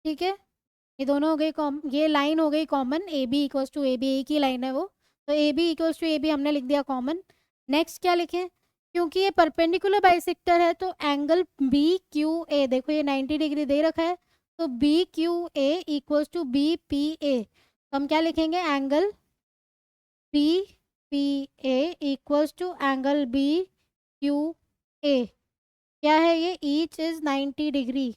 ठीक है, ये दोनों हो गए ये लाइन हो गई common, A B equals to A B, एक ही लाइन है वो, तो A B equals to A B हमने लिख दिया कॉमन। नेक्स्ट क्या लिखें, क्योंकि ये परपेंडिकुलर बाइसेक्टर है तो एंगल बी क्यू ए, देखो ये 90 डिग्री दे रखा है, तो B Q A equals to B P A, तो हम क्या लिखेंगे angle B P A equals to angle B Q A, क्या है ये ईच इज 90 डिग्री।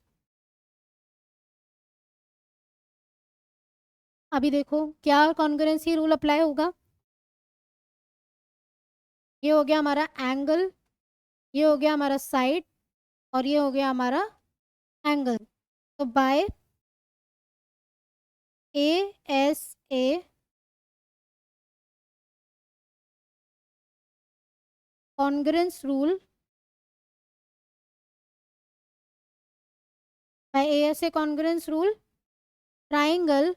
अभी देखो क्या कॉन्ग्रुएंसी रूल अप्लाई होगा, ये हो गया हमारा एंगल, ये हो गया हमारा साइड और ये हो गया हमारा एंगल। तो by ASA congruence rule, by ASA congruence rule triangle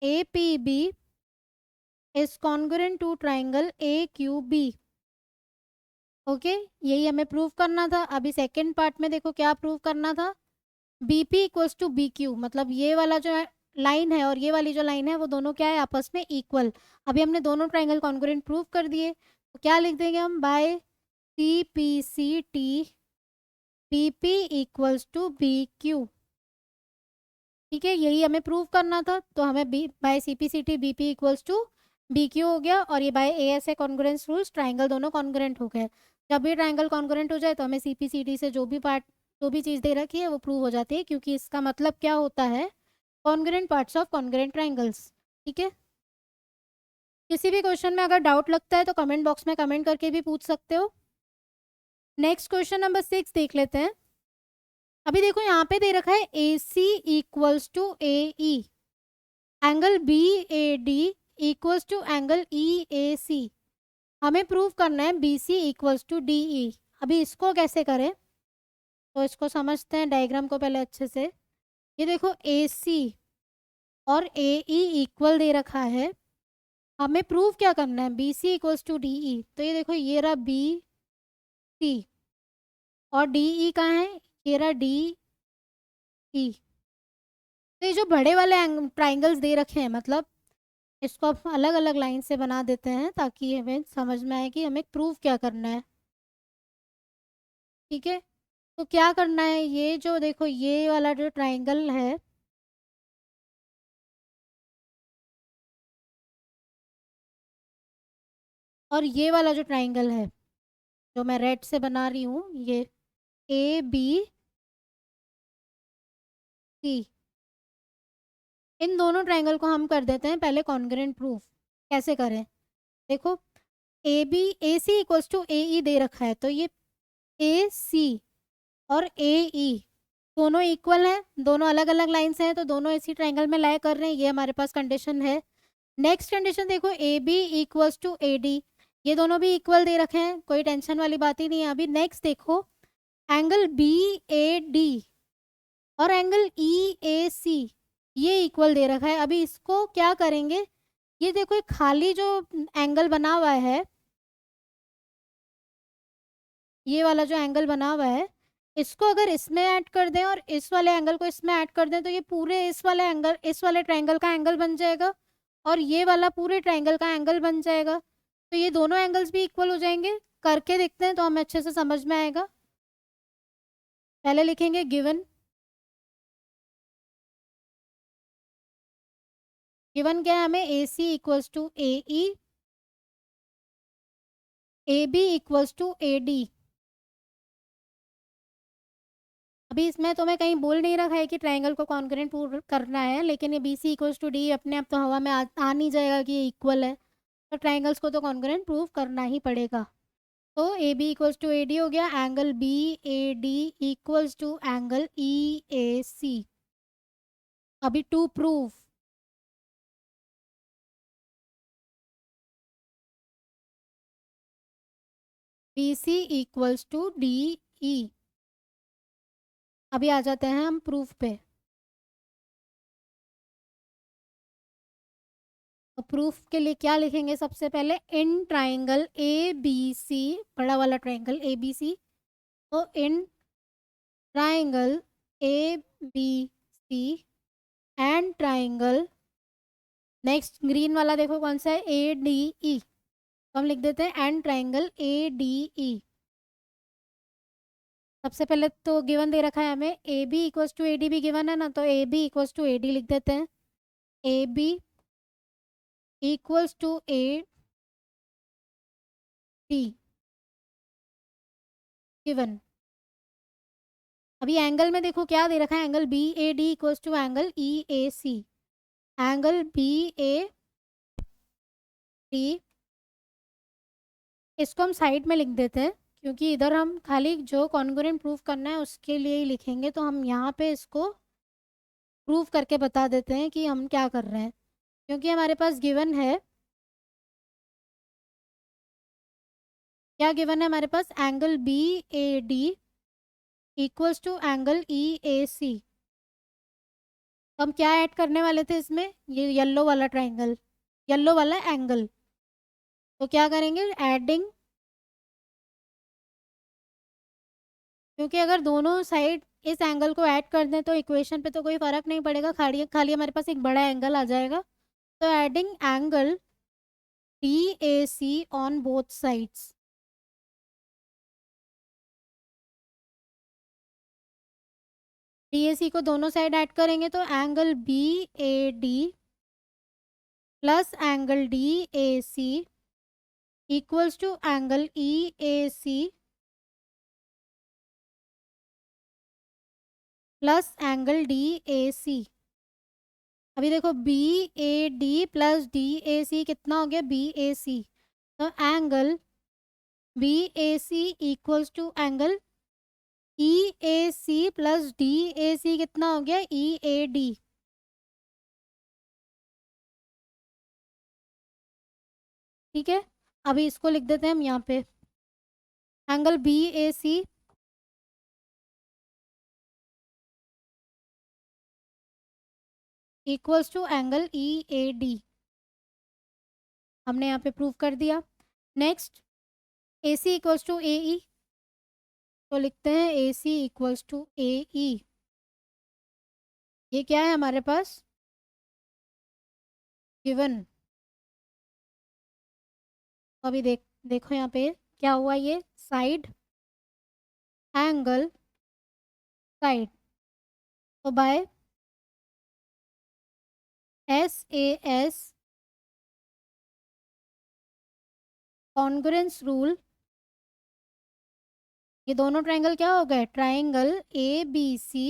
APB is congruent to triangle AQB। Okay, यही हमें प्रूव करना था। अभी सेकेंड पार्ट में देखो क्या प्रूव करना था। BP इक्वल्स टू BQ, मतलब ये वाला जो लाइन है और ये वाली जो लाइन है वो दोनों क्या है, आपस में इक्वल। अभी हमने दोनों ट्राइंगल कॉन्ग्रुएंट प्रूव कर दिए, तो क्या लिख देंगे हम, by CPCT BP equals to BQ। ठीक है, यही हमें प्रूव करना था, तो हमें by CPCT BP equals to BQ हो गया, और ये by ASA congruence rules triangle दोनों कॉन्ग्रुएंट हो गए। जब भी ट्राइंगल कॉन्ग्रुएंट हो जाए तो हमें CPCT से जो भी चीज़ दे रखी है वो प्रूव हो जाती है, क्योंकि इसका मतलब क्या होता है, congruent parts of congruent triangles. ठीक है, किसी भी क्वेश्चन में अगर डाउट लगता है तो कमेंट बॉक्स में कमेंट करके भी पूछ सकते हो। नेक्स्ट क्वेश्चन नंबर 6 देख लेते हैं। अभी देखो यहाँ पे दे रखा है AC equals to AE, angle BAD equals to angle EAC। हमें प्रूव करना है BC इक्वल्स टू DE। अभी इसको कैसे करें, तो इसको समझते हैं डायग्राम को पहले अच्छे से। ये देखो AC और AE इक्वल दे रखा है, हमें प्रूव क्या करना है, BC इक्वल्स टू DE। तो ये देखो ये रहा BC और DE कहाँ है, ये रहा DE। तो ये जो बड़े वाले ट्राइंगल्स दे रखे हैं, मतलब इसको आप अलग अलग लाइन से बना देते हैं ताकि हमें समझ में आए कि हमें प्रूव क्या करना है। ठीक है, तो क्या करना है, ये जो देखो ये वाला जो ट्राइंगल है, और ये वाला जो ट्राइंगल है जो मैं रेड से बना रही हूँ, ये ABC, इन दोनों ट्राइंगल को हम कर देते हैं पहले कॉन्ग्रुएंट प्रूफ। कैसे करें, देखो AC इक्वल्स टू AE दे रखा है, तो ये AC और AE दोनों इक्वल हैं, दोनों अलग अलग लाइन्स हैं, तो दोनों इसी ट्राइंगल में लाई कर रहे हैं, ये हमारे पास कंडीशन है। नेक्स्ट कंडीशन देखो AB इक्वल्स टू AD, ये दोनों भी इक्वल दे रखे हैं, कोई टेंशन वाली बात ही नहीं है। अभी नेक्स्ट देखो एंगल BAD और एंगल EAC ये इक्वल दे रखा है। अभी इसको क्या करेंगे, ये देखो एक खाली जो एंगल बना हुआ है, ये वाला जो एंगल बना हुआ है, इसको अगर इसमें ऐड कर दें और इस वाले एंगल को इसमें ऐड कर दें, तो ये पूरे इस वाले एंगल, इस वाले ट्राइंगल का एंगल बन जाएगा, और ये वाला पूरे ट्राइंगल का एंगल बन जाएगा। तो ये दोनों एंगल्स भी इक्वल हो जाएंगे। करके देखते हैं तो हमें अच्छे से समझ में आएगा। पहले लिखेंगे गिवन, गिवन क्या है हमें, AC equals to AE, AB equals to AD। अभी इसमें तो मैं कहीं बोल नहीं रखा है कि ट्राइंगल को कॉन्ग्रुएंट प्रूव करना है, लेकिन ये BC इक्वल्स टू D अपने आप तो हवा में आ नहीं जाएगा कि ये इक्वल है, तो ट्राइंगल्स को तो कॉन्ग्रुएंट प्रूव करना ही पड़ेगा। तो AB इक्वल्स टू AD हो गया, angle BAD equals to angle EAC। अभी to prove, BC equals to DE। अभी आ जाते हैं हम प्रूफ पे। तो प्रूफ के लिए क्या लिखेंगे, सबसे पहले इन ट्राइंगल ABC, बड़ा वाला ट्राइंगल ABC, तो in triangle ABC and triangle, next green वाला देखो कौन सा है, ADE, तो हम लिख देते हैं एंड ट्राइंगल ADE। सबसे पहले तो गिवन दे रखा है हमें AB इक्वल्स टू AD भी गिवन है ना, तो AB इक्वल्स टू AD लिख देते हैं। AB equals to AD given. अभी एंगल में देखो क्या दे रखा है, angle BAD equals to angle EAC, angle BAD इसको हम साइड में लिख देते हैं, क्योंकि इधर हम खाली जो कॉन्ग्रुएंट प्रूव करना है उसके लिए ही लिखेंगे, तो हम यहाँ पे इसको प्रूव करके बता देते हैं कि हम क्या कर रहे हैं। क्योंकि हमारे पास गिवन है, क्या गिवन है हमारे पास, angle B A D equals to angle E A C. तो हम क्या ऐड करने वाले थे इसमें, ये येलो वाला ट्राइंगल, येलो वाला एंगल। तो क्या करेंगे, एडिंग, क्योंकि अगर दोनों साइड इस एंगल को ऐड कर दें तो इक्वेशन पे तो कोई फर्क नहीं पड़ेगा, खाली खाली हमारे पास एक बड़ा एंगल आ जाएगा। तो adding angle D A C on both sides. D A C को दोनों साइड ऐड करेंगे तो angle B A D plus angle D A C equals to angle E A C plus angle D A C. अभी देखो B A D plus D A C कितना हो गया, बी ए सी। तो angle B A C equals to angle E A C plus D A C कितना हो गया, ई ए डी। ठीक है, अभी इसको लिख देते हैं हम यहाँ पे, angle B A C equals to angle E A D. हमने यहाँ पे प्रूव कर दिया। Next, A C equals to A E, तो लिखते हैं ए सी इक्वल्स टू ए ई। ये क्या है हमारे पास, गिवन। अभी देखो यहाँ पे क्या हुआ, ये साइड एंगल साइड, तो by S A S congruence rule, ये दोनों ट्राइंगल क्या हो गए, triangle A B C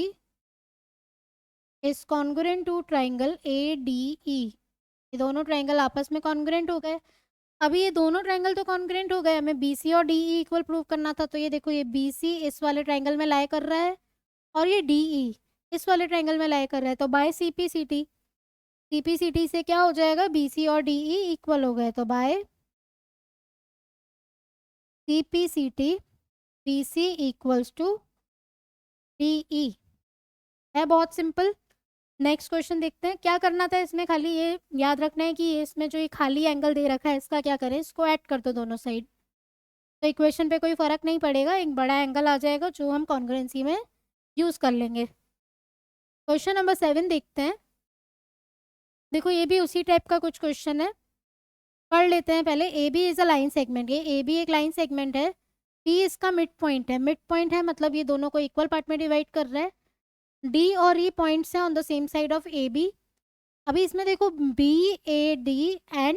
is congruent to triangle A D E. ये दोनों ट्राइंगल आपस में कॉन्ग्रुएंट हो गए। अभी ये दोनों ट्राइंगल तो कॉन्ग्रुएंट हो गए, हमें बी सी और डी ई इक्वल प्रूव करना था। तो ये देखो, ये बी सी इस वाले ट्राइंगल में लाई कर रहा है और ये डी ई इस वाले ट्राइंगल में लाई कर रहा है। तो by C P C T, C P C T से क्या हो जाएगा, बी सी और डी ई इक्वल हो गए। तो by C P C T B C equals to D E. है बहुत सिंपल। नेक्स्ट क्वेश्चन देखते हैं, क्या करना था इसमें, खाली ये याद रखना है कि ये इसमें जो ये खाली एंगल दे रखा है इसका क्या करें, इसको ऐड कर दो दोनों साइड। तो इक्वेशन पे कोई फर्क नहीं पड़ेगा, एक बड़ा एंगल आ जाएगा जो हम कॉन्ग्रुएंसी में यूज़ कर लेंगे। क्वेश्चन नंबर 7 देखते हैं। देखो ये भी उसी टाइप का कुछ क्वेश्चन है, पढ़ लेते हैं पहले। A B is a line segment, ये ए बी एक लाइन सेगमेंट है, पी इसका मिड पॉइंट है। मिड पॉइंट है मतलब ये दोनों को इक्वल पार्ट में डिवाइड कर रहा है। डी और ई पॉइंट्स हैं on the same side of A B. अभी इसमें देखो B A D and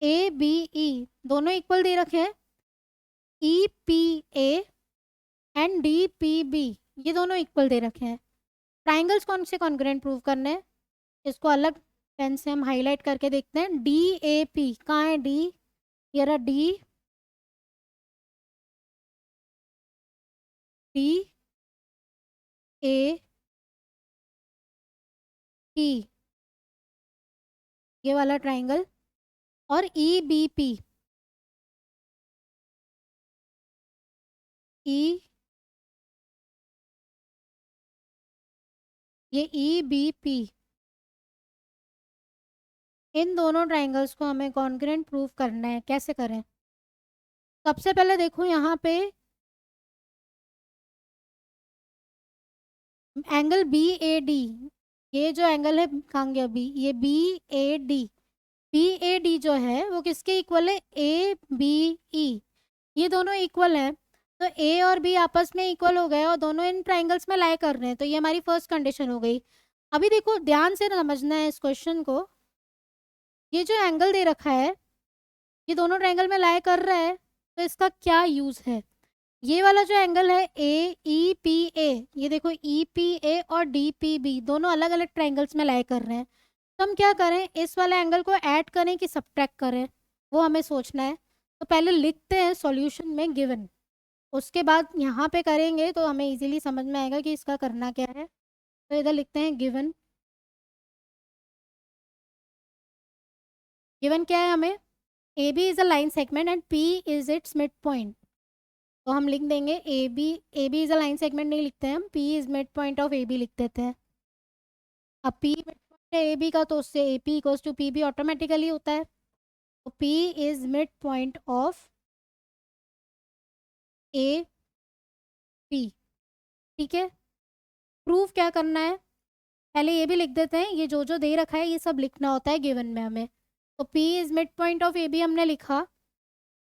A B E दोनों इक्वल दे रखे हैं। E P A and D P B ये दोनों इक्वल दे रखे हैं। ट्राइंगल्स कौन से कॉन्ग्रुएंट प्रूव करने हैं, इसको अलग पेन से हम हाईलाइट करके देखते हैं। डी ए पी कहाँ है, डी, ये रहा डी, डी ए पी ये वाला ट्राइंगल, और ई बी पी, ई ये ई बी पी, इन दोनों ट्राइंगल्स को हमें कॉन्ग्रुएंट प्रूव करना है। कैसे करें, सबसे पहले देखो यहाँ पे एंगल बी ए डी, ये जो एंगल है कहाँ गया बी, ये B A D, B A D जो है वो किसके इक्वल है, ए बी ई, ये दोनों इक्वल है। तो ए और बी आपस में इक्वल हो गए और दोनों इन ट्राइंगल्स में लाई कर रहे हैं, तो ये हमारी फर्स्ट कंडीशन हो गई। अभी देखो ध्यान से समझना है इस क्वेश्चन को, ये जो एंगल दे रखा है ये दोनों ट्राइंगल में लाई कर रहा है, तो इसका क्या यूज़ है। ये वाला जो एंगल है ए ई पी ए, ये देखो ई पी ए और डी पी बी दोनों अलग अलग ट्राइंगल्स में लाई कर रहे हैं। तो हम क्या करें, इस वाले एंगल को ऐड करें कि सब्ट्रैक्ट करें, वो हमें सोचना है। तो पहले लिखते हैं सॉल्यूशन में गिवन, उसके बाद यहाँ पे करेंगे तो हमें इजीली समझ में आएगा कि इसका करना क्या है। तो इधर लिखते हैं गिवन। गिवन क्या है हमें, A B is a line segment and P is its mid point. तो हम लिख देंगे A B is a line segment नहीं लिखते हैं हम, P is mid point of A B लिख देते हैं। अब पी मिड पॉइंट है ए बी का, तो उससे A P equals to P B automatically होता है। तो P is mid point of A P. ठीक है, प्रूफ क्या करना है, पहले ये भी लिख देते हैं, ये जो जो दे रखा है ये सब लिखना होता है गिवन में हमें। तो P is mid point of A B हमने लिखा।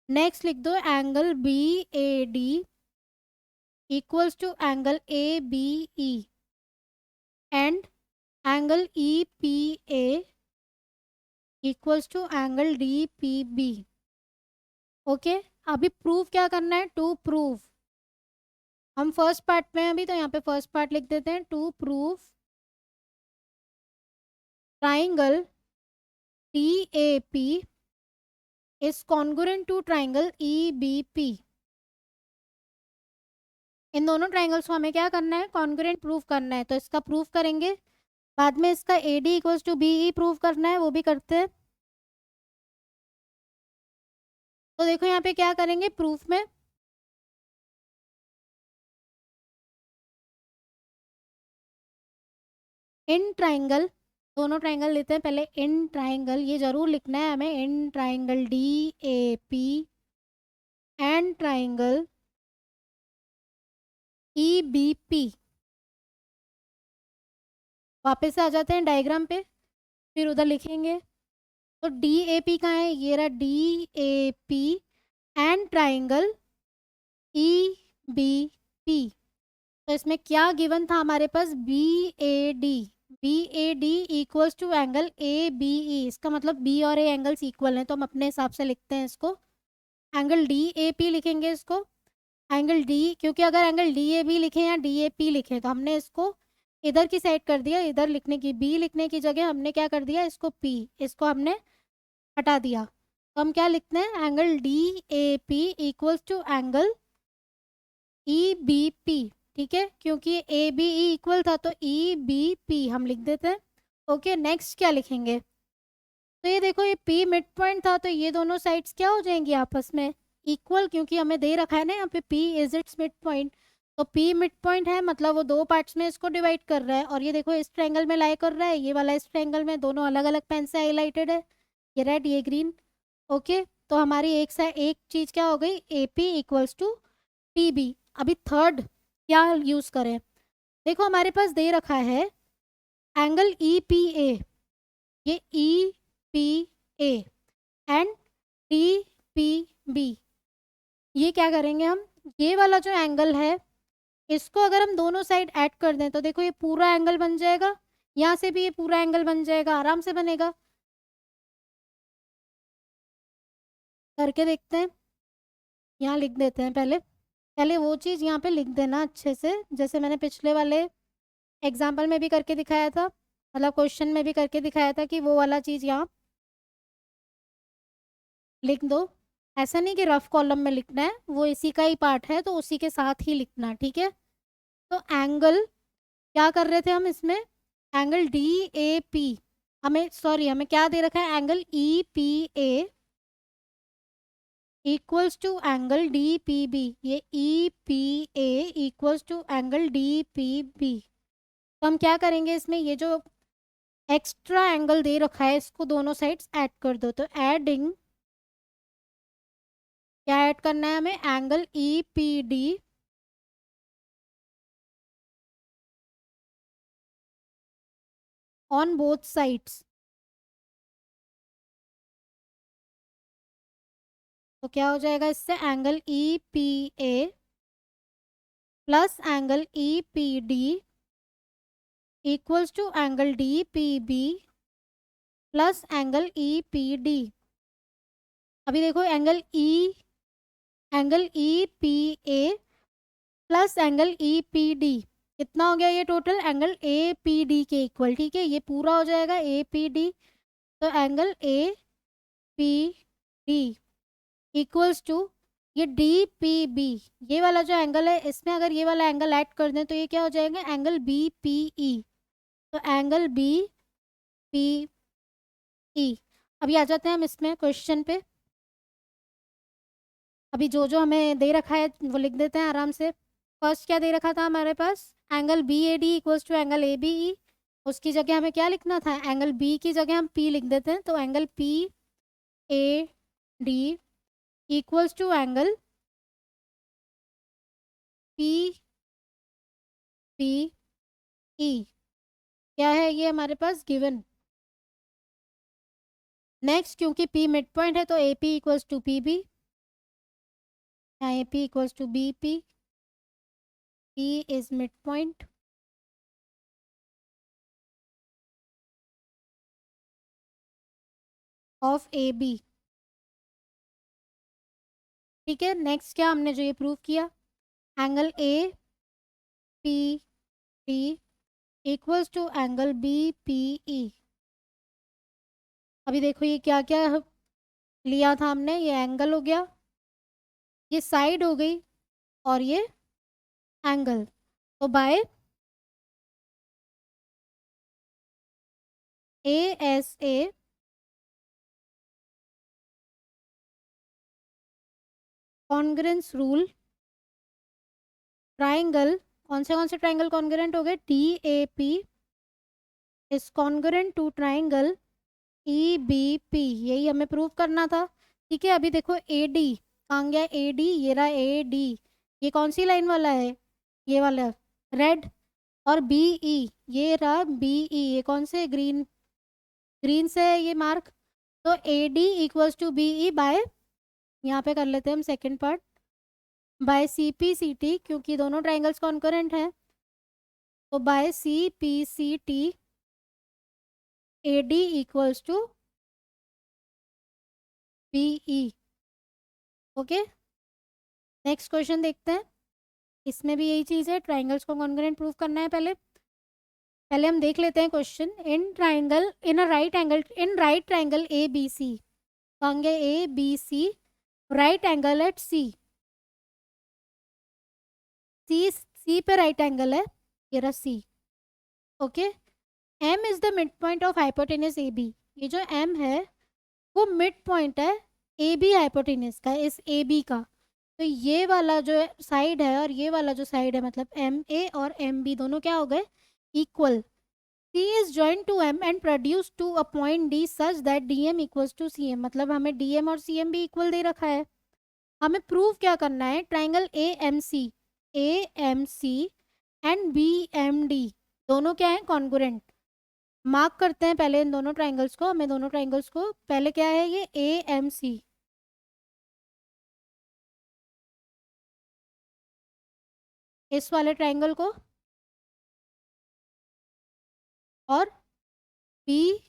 नेक्स्ट लिख दो angle B A D equals to angle A B E and angle E P A equals to angle D P B. Okay, अभी प्रूफ क्या करना है, टू प्रूव। हम फर्स्ट पार्ट में हैं अभी, तो यहाँ पे फर्स्ट पार्ट लिख देते हैं, to proof triangle T A P is congruent to triangle E B P. इन दोनों ट्राइंगल्स को हमें क्या करना है, कॉन्ग्रुएंट प्रूफ करना है। तो इसका प्रूफ करेंगे, बाद में इसका A D equals to B E proof करना है, वो भी करते हैं। तो देखो यहाँ पे क्या करेंगे प्रूफ में, इन ट्राइंगल, दोनों ट्राइंगल लेते हैं पहले। इन ट्राइंगल ये जरूर लिखना है हमें, in triangle D A P and triangle E B P. वापस से आ जाते हैं डायग्राम पे, फिर उधर लिखेंगे। तो डी ए पी कहाँ है, ये रहा D A P and triangle E B P. तो इसमें क्या गिवन था हमारे पास, B A D. B A D equals to angle A B E, इसका मतलब बी और ए एंगल्स इक्वल हैं, तो हम अपने हिसाब से लिखते हैं इसको। एंगल डी ए पी लिखेंगे इसको, एंगल डी, क्योंकि अगर एंगल डी ए बी लिखें या डी ए पी लिखें तो हमने इसको इधर की साइड कर दिया, इधर लिखने की, बी लिखने की जगह हमने क्या कर दिया, इसको पी, इसको हमने हटा दिया। तो हम क्या लिखते हैं, angle D A P equals to angle E B P. ठीक है, क्योंकि ए बी ई इक्वल था तो ई बी पी हम लिख देते हैं। ओके, नेक्स्ट क्या लिखेंगे, तो ये देखो ये पी मिड पॉइंट था, तो ये दोनों साइड्स क्या हो जाएंगी आपस में इक्वल, क्योंकि हमें दे रखा है ना यहाँ पे P is it's mid point. तो पी मिड पॉइंट है, मतलब वो दो पार्ट्स में इसको डिवाइड कर रहा है, और ये देखो इस ट्रायंगल में लाई कर रहा है, ये वाला इस ट्रायंगल में, दोनों अलग अलग पेन से हाईलाइटेड है, ये रेड ये ग्रीन। ओके, तो हमारी एक चीज़ क्या हो गई, A P equals to P B. अभी थर्ड क्या यूज़ करें, देखो हमारे पास दे रखा है एंगल ई पी ए, ये E P A and D P B. ये क्या करेंगे हम, ये वाला जो एंगल है इसको अगर हम दोनों साइड ऐड कर दें तो देखो ये पूरा एंगल बन जाएगा, यहाँ से भी ये पूरा एंगल बन जाएगा, आराम से बनेगा। करके देखते हैं, यहाँ लिख देते हैं पहले, पहले वो चीज़ यहाँ पे लिख देना अच्छे से, जैसे मैंने पिछले वाले एग्जाम्पल में भी करके दिखाया था, मतलब क्वेश्चन में भी करके दिखाया था कि वो वाला चीज़ यहाँ लिख दो। ऐसा नहीं कि रफ कॉलम में लिखना है, वो इसी का ही पार्ट है तो उसी के साथ ही लिखना, ठीक है। तो एंगल क्या कर रहे थे हम इसमें, एंगल डी ए पी, हमें क्या दे रखा है, angle E P A equals to angle D P B. ये E P A equals to angle D P B. तो हम क्या करेंगे इसमें, ये जो एक्स्ट्रा एंगल दे रखा है इसको दोनों साइड्स ऐड कर दो। तो एडिंग, क्या ऐड करना है हमें, angle E P D on both sides. तो क्या हो जाएगा इससे, angle E P A plus angle E P D equals to angle D P B plus angle E P D. अभी देखो angle E P A plus angle E P D कितना हो गया, ये total angle A P D के इक्वल, ठीक है, ये पूरा हो जाएगा ए पी डी। तो angle A P D equals to ये डी पी बी, ये वाला जो एंगल है इसमें अगर ये वाला एंगल ऐड कर दें तो ये क्या हो जाएगा, एंगल बी पी ई। तो एंगल बी पी ई। अभी आ जाते हैं हम इसमें क्वेश्चन पे। अभी जो जो हमें दे रखा है वो लिख देते हैं आराम से। फर्स्ट क्या दे रखा था हमारे पास, angle B A D equals to angle A B E. उसकी जगह हमें क्या लिखना था, एंगल बी की जगह हम पी लिख देते हैं। तो angle P A D equals to angle P P E. क्या है ये हमारे पास गिवन। नेक्स्ट क्योंकि पी मिड पॉइंट है तो A P equals to P B, यहाँ A P equals to B P, P is mid point of A B. ठीक है, नेक्स्ट क्या हमने जो ये प्रूव किया, angle A P D equals to angle B P E. अभी देखो ये क्या क्या लिया था हमने, ये एंगल हो गया, ये साइड हो गई, और ये एंगल। तो by A S A congruence rule, triangle कौन से ट्राइंगल कॉन्ग्रेंट हो गए, D A P is congruent to triangle E B P. यही हमें प्रूव करना था। ठीक है, अभी देखो ए डी कहाँ गया, ए डी ये रहा ए डी, ये कौन सी लाइन वाला है, ये वाला रेड। और बी ई ये रहा बी ई, ये कौन से, ग्रीन, ग्रीन से है ये मार्क। तो A D equals to B E by, यहाँ पे कर लेते हैं हम second part, by C P C T, क्योंकि दोनों ट्राइंगल्स कॉन्करेंट हैं। तो by C P C T A D equals to B E. Okay, next question देखते हैं। इसमें भी यही चीज़ है, ट्राइंगल्स को कॉन्करेंट प्रूव करना है। पहले पहले हम देख लेते हैं question. In triangle in a right angle, in right triangle A B C, कहेंगे A B C right angle at C, सी पे राइट एंगल है, ये रहा C. Okay, M is the mid point of hypotenuse A B. ये जो एम है वो मिड पॉइंट है ए बी हाइपोटेनस का, इस ए बी का। तो ये वाला जो साइड है और ये वाला जो साइड है, मतलब एम ए और एम बी दोनों क्या हो गए, equal. C is joined to M and produced to a point D such that DM equals to CM। मतलब हमें DM और CM भी इक्वल दे रखा है। हमें प्रूव क्या करना है, ट्राइंगल AMC एंड BMD दोनों क्या है, कॉन्ग्रुएंट। मार्क करते हैं पहले इन दोनों ट्राइंगल्स को, हमें दोनों ट्राइंगल्स को, पहले क्या है ये AMC, इस वाले ट्राइंगल को, और BMD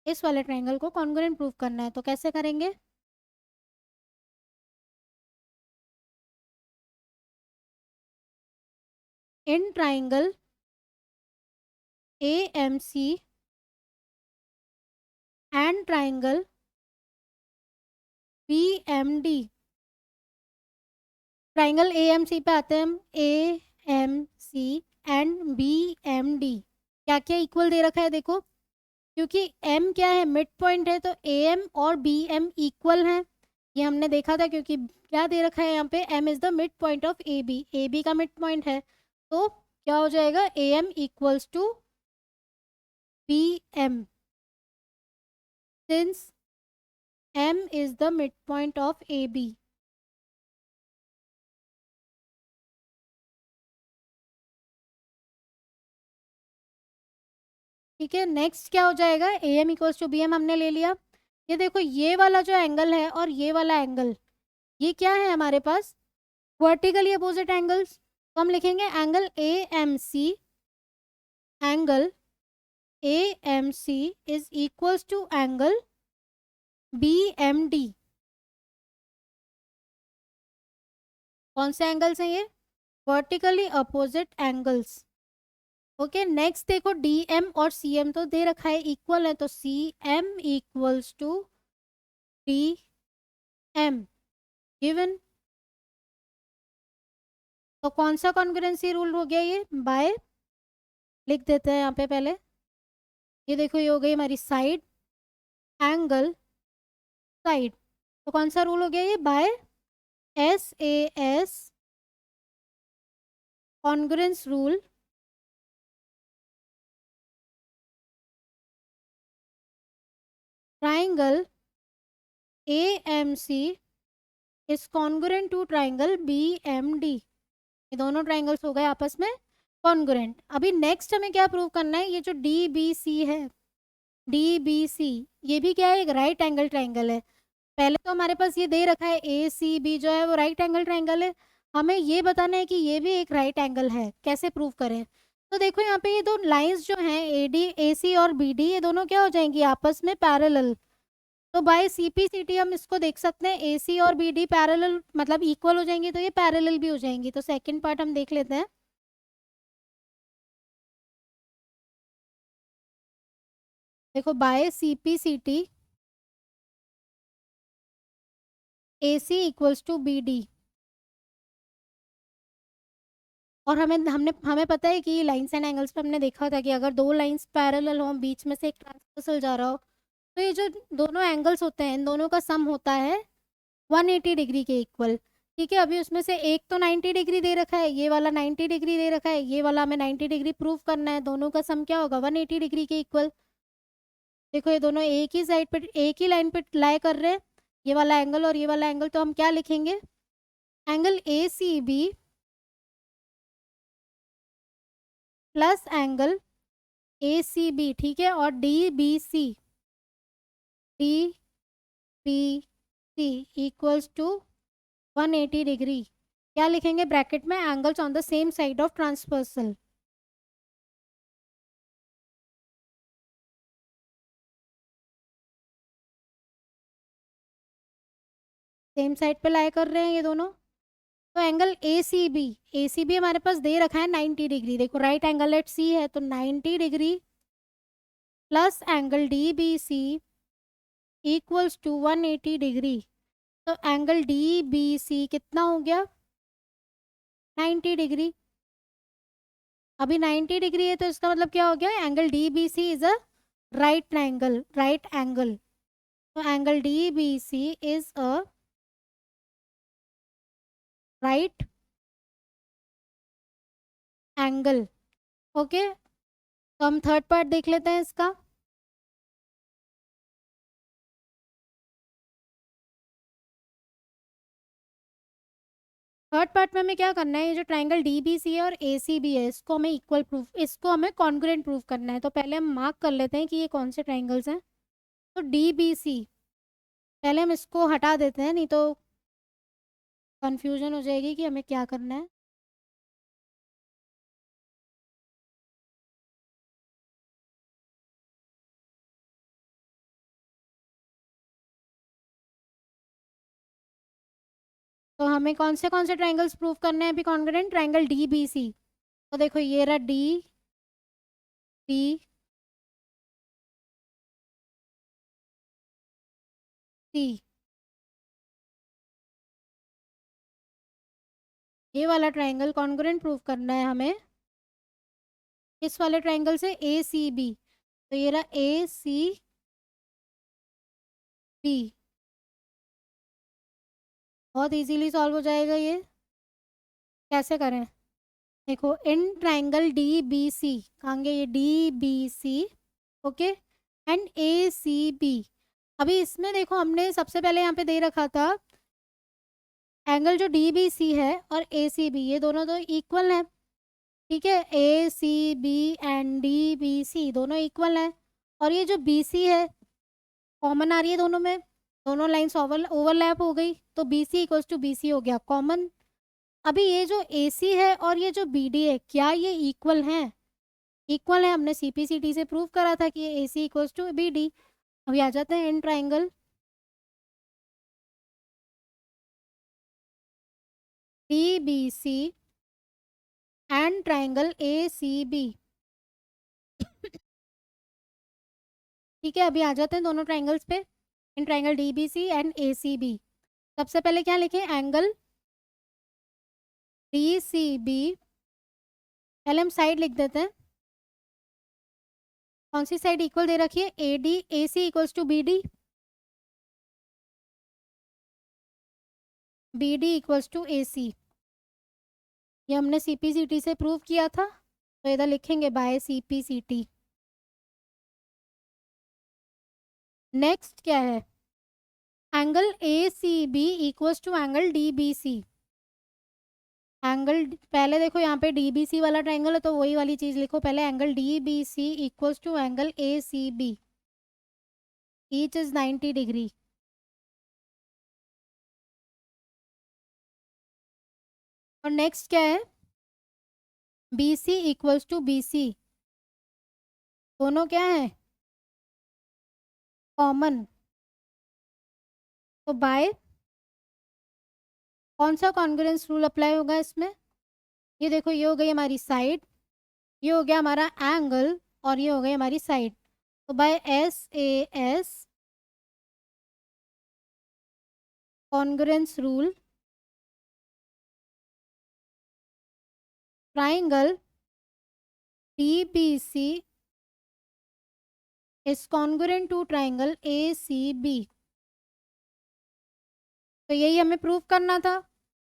इस वाले ट्राइंगल को कॉन्ग्रुएंट प्रूव करना है। तो कैसे करेंगे, in triangle AMC and triangle BMD। Triangle AMC पे आते हैं हम, AMC एंड BMD क्या क्या इक्वल दे रखा है देखो, क्योंकि M क्या है, मिड पॉइंट है, तो AM और BM इक्वल हैं। ये हमने देखा था, क्योंकि क्या दे रखा है यहाँ पे, M is the mid point of AB, AB का मिड पॉइंट है। तो क्या हो जाएगा, AM equals to BM, since M is the midpoint of AB। ठीक है, नेक्स्ट क्या हो जाएगा, AM इक्वल्स टू BM हमने ले लिया। ये देखो ये वाला जो एंगल है और ये वाला एंगल, ये क्या है हमारे पास, वर्टिकली अपोजिट एंगल्स। तो हम लिखेंगे angle AMC, angle AMC is equals to angle BMD। कौन से एंगल्स हैं ये, vertically opposite angles. Okay, next देखो डी एम और सी एम तो दे रखा है इक्वल है, तो C M equals to D M given. तो कौन सा कॉन्ग्रुएंसी रूल हो गया ये, बाय, लिख देते हैं यहाँ पे पहले। ये देखो ये हो गई हमारी साइड, एंगल, साइड। तो कौन सा रूल हो गया ये, by SAS congruence rule triangle AMC is congruent to triangle BMD। ये दोनों ट्राइंगल्स हो गए आपस में कॉन्ग्रुएंट। अभी नेक्स्ट हमें क्या प्रूव करना है, ये जो DBC है, DBC ये भी क्या है, एक राइट एंगल ट्राइंगल है। पहले तो हमारे पास ये दे रखा है ACB जो है वो राइट एंगल ट्राइंगल है, हमें ये बताना है कि ये भी एक राइट एंगल है, कैसे प्रूव करें। तो देखो यहाँ पे ये दो लाइंस जो हैं AD AC और BD, ये दोनों क्या हो जाएंगी आपस में पैरेलल। तो बाय CPCT हम इसको देख सकते हैं, AC और BD पैरेलल मतलब इक्वल हो जाएंगी, तो ये पैरेलल भी हो जाएंगी। तो सेकंड पार्ट हम देख लेते हैं। देखो by CPCT AC equals to BD, और हमें पता है कि लाइंस एंड एंगल्स पे हमने देखा था कि अगर दो लाइंस पैरेलल हो, बीच में से एक ट्रांसवर्सल जा रहा हो, तो ये जो दोनों एंगल्स होते हैं इन दोनों का सम होता है 180 डिग्री के इक्वल। ठीक है, अभी उसमें से एक तो 90 डिग्री दे रखा है, ये वाला 90 डिग्री दे रखा है, ये वाला हमें 90 डिग्री प्रूव करना है, दोनों का सम क्या होगा 180 डिग्री के इक्वल। देखो ये दोनों एक ही साइड पे, एक ही लाइन पे लाई कर रहे हैं, ये वाला एंगल और ये वाला एंगल, तो हम क्या लिखेंगे, angle ACB plus angle ACB, ठीक है, और DBC इक्वल्स टू 180 डिग्री। क्या लिखेंगे ब्रैकेट में, angles on the same side of transversal. Same side पे लाई कर रहे हैं ये दोनों। तो एंगल ACB हमारे पास दे रखा है 90 डिग्री। देखो राइट एंगल एट C है, तो 90 degree plus angle DBC equals to 180 degree. तो एंगल DBC कितना हो गया, 90 डिग्री। अभी 90 डिग्री है, तो इसका मतलब क्या हो गया, angle DBC is a right angle, right angle. तो angle DBC is a right angle. Okay, तो हम थर्ड पार्ट देख लेते हैं इसका। थर्ड पार्ट में हमें क्या करना है, ये जो ट्राइंगल DBC है और ACB है, इसको हमें इक्वल प्रूफ, इसको हमें कॉन्ग्रुएंट प्रूफ करना है। तो पहले हम मार्क कर लेते हैं कि ये कौन से ट्राइंगल्स हैं। तो DBC पहले हम इसको हटा देते हैं, नहीं तो कंफ्यूजन हो जाएगी कि हमें क्या करना है। तो हमें कौन से ट्राइंगल्स प्रूफ करने हैं अभी कॉन्ग्रुएंट, ट्राइंगल DBC। तो देखो ये रहा DBC, ये वाला ट्राइंगल कॉन्ग्रुएंट प्रूफ करना है हमें इस वाले ट्राइंगल से ACB। तो ये रहा ACB। बहुत इजीली सॉल्व हो जाएगा ये। कैसे करें, देखो इन ट्राइंगल DBC, कहेंगे ये DBC, ओके, एंड ACB। अभी इसमें देखो हमने सबसे पहले यहाँ पे दे रखा था एंगल जो DBC है और ACB, ये दोनों तो इक्वल हैं। ठीक है, ACB एंड DBC दोनों इक्वल हैं, और ये जो BC है कॉमन आ रही है दोनों में, दोनों लाइंस ओवरलैप हो गई, तो BC इक्वल्स टू BC हो गया कॉमन। अभी ये जो AC है और ये जो BD है, क्या ये इक्वल हैं, इक्वल है, हमने CPCT से प्रूव करा था कि ये AC इक्वल्स टू BD। अभी आ जाते हैं in triangle DBC and triangle ACB। ठीक है, अभी आ जाते हैं दोनों ट्राइंगल्स पे। In triangle D B C and A C B, सबसे पहले क्या लिखें, एंगल डी सी बी। पहले हम साइड लिख देते हैं। कौन सी साइड इक्वल दे रखी है, A D, A C equals to B D, B D equals to A C. ये हमने सी पी सी टी से प्रूव किया था, तो इधर लिखेंगे by C P C T. Next क्या है, angle A C B equals to angle D B C. Angle पहले देखो यहाँ पे डी बी सी वाला ट्राइंगल है, तो वही वाली चीज लिखो पहले, angle D B C equals to angle A C B, each is 90 degree. और नेक्स्ट क्या है, B C equals to B C, दोनों क्या है, कॉमन। तो बाय कौन सा कॉन्ग्रुएंस रूल अप्लाई होगा इसमें, ये देखो ये हो गई हमारी साइड, ये हो गया हमारा एंगल, और ये हो गई हमारी साइड। तो by S A S congruence rule, triangle D B C is congruent to triangle A C B. तो यही हमें प्रूव करना था,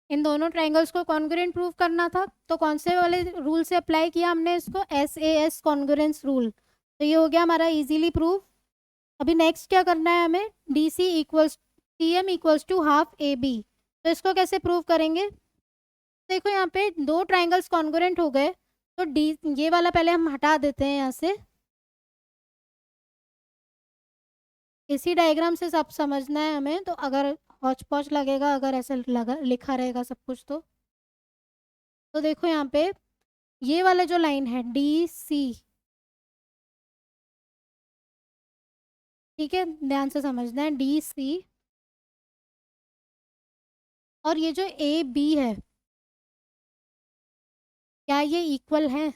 इन दोनों ट्राइंगल्स को कॉन्ग्रुएंट प्रूव करना था। तो कौन से वाले रूल से अप्लाई किया हमने इसको, S A S congruence rule. तो ये हो गया हमारा इजीली प्रूव। अभी नेक्स्ट क्या करना है हमें, D C equals C M equals to half A B. तो इसको कैसे प्रूव करेंगे, देखो यहाँ पे दो ट्राइंगल्स कॉन्ग्रुएंट हो गए, तो डी ये वाला पहले हम हटा देते हैं यहाँ से, इसी डायग्राम से सब समझना है हमें। तो अगर हौच पौच लगेगा, अगर ऐसे लगा लिखा रहेगा सब कुछ, तो देखो यहाँ पे ये वाला जो लाइन है डी सी, ठीक है, ध्यान से समझना है, डी सी और ये जो ए बी है, क्या ये इक्वल है,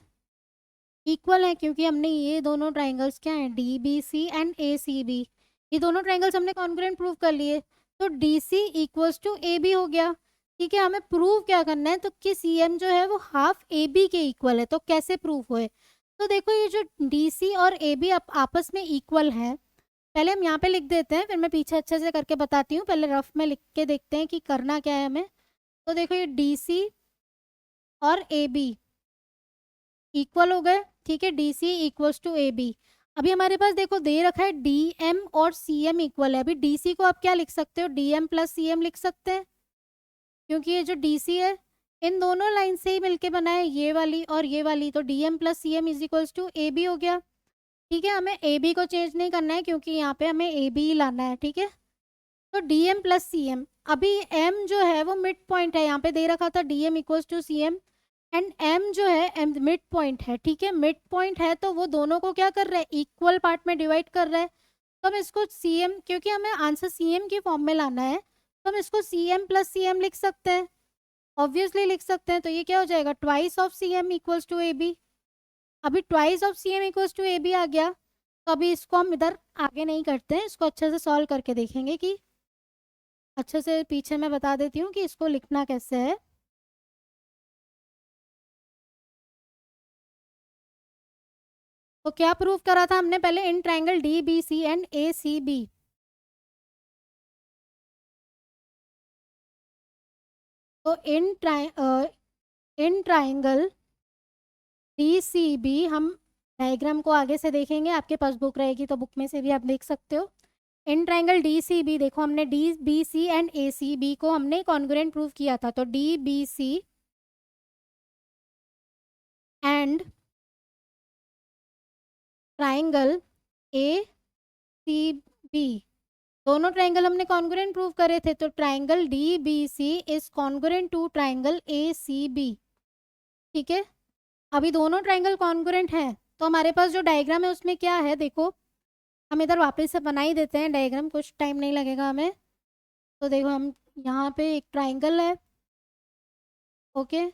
इक्वल है, क्योंकि हमने ये दोनों ट्राइंगल्स क्या हैं, D B C and A C B, ये दोनों ट्राइंगल्स हमने कॉन्ग्रुएंट प्रूव कर लिए। तो D C equals to A B हो गया। ठीक है, हमें प्रूव क्या करना है, तो कि सी एम जो है वो हाफ ए बी के इक्वल है। तो कैसे प्रूव हुए, तो देखो ये जो डी सी और ए बी आपस में इक्वल है, पहले हम यहाँ पे लिख देते हैं, फिर मैं पीछे अच्छे से करके बताती हूँ। पहले रफ में लिख के देखते हैं कि करना क्या है हमें। तो देखो ये डी सी और ए बी इक्वल हो गए, ठीक है, D C equals to A B. अभी हमारे पास देखो दे रखा है डी एम और सी एम इक्वल है। अभी डी सी को आप क्या लिख सकते हो, D M plus C M लिख सकते हैं, क्योंकि ये जो डी सी है इन दोनों लाइन से ही मिलके बना है, ये वाली और ये वाली। तो D M plus C M is equals to A B हो गया। ठीक है, हमें ए बी को चेंज नहीं करना है, क्योंकि यहाँ पे हमें ए बी ही लाना है। ठीक है, तो D M plus C M, अभी एम जो है वो मिड पॉइंट है, यहाँ पे दे रखा था D M equals to C M, and M जो है एम मिड पॉइंट है। ठीक है, मिड पॉइंट है तो वो दोनों को क्या कर रहा है, इक्वल पार्ट में डिवाइड कर रहा है। तो हम इसको सी एम, क्योंकि हमें आंसर सी एम की फॉर्म में लाना है, तो हम इसको C M plus C M लिख सकते हैं, ऑब्वियसली लिख सकते हैं। तो ये क्या हो जाएगा, twice of C M equals to A B. अभी twice of C M equals to A B आ गया, तो अभी इसको हम इधर आगे नहीं करते हैं, इसको अच्छे से सॉल्व करके देखेंगे कि अच्छे से। पीछे मैं बता देती हूँ कि इसको लिखना कैसे है। तो क्या प्रूव करा था हमने पहले, in triangle D B C and A C B, तो in triangle D C B, हम डायग्राम को आगे से देखेंगे, आपके पास बुक रहेगी तो बुक में से भी आप देख सकते हो। In triangle D C B, देखो हमने D B C and A C B को हमने कॉन्ग्रुएंट प्रूव किया था। तो D B C and triangle A C B, दोनों ट्राइंगल हमने कॉन्ग्रुएंट प्रूव करे थे। तो triangle D B C is congruent to triangle A C B. ठीक है, अभी दोनों ट्राइंगल कॉन्ग्रुएंट हैं, तो हमारे पास जो डायग्राम है उसमें क्या है, देखो हम इधर वापस से बना ही देते हैं डायग्राम, कुछ टाइम नहीं लगेगा हमें। तो देखो हम यहाँ पे एक ट्राइंगल है, ओके,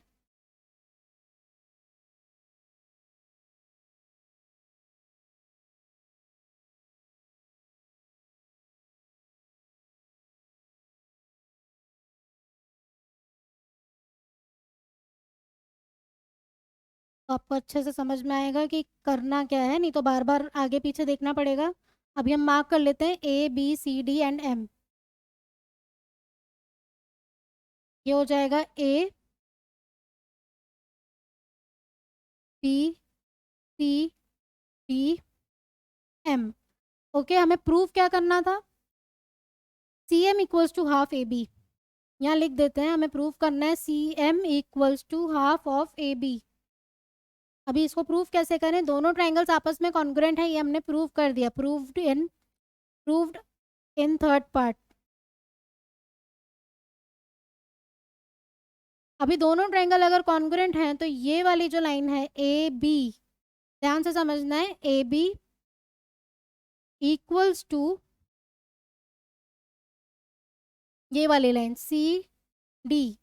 तो आपको अच्छे से समझ में आएगा कि करना क्या है, नहीं तो बार बार आगे पीछे देखना पड़ेगा। अभी हम मार्क कर लेते हैं ABCD&M। ये हो जाएगा ABCDM। ओके, हमें प्रूफ क्या करना था? CM equals to half AB। यहाँ लिख देते हैं, हमें प्रूफ करना है CM equals to half of AB। अभी इसको प्रूफ कैसे करें? दोनों ट्राइंगल्स आपस में कॉन्ग्रुएंट है, ये हमने प्रूव कर दिया। Proved in third part. अभी दोनों ट्राइंगल अगर कॉन्ग्रुएंट हैं तो ये वाली जो लाइन है AB, ध्यान से समझना है, AB इक्वल्स टू ये वाली लाइन CD।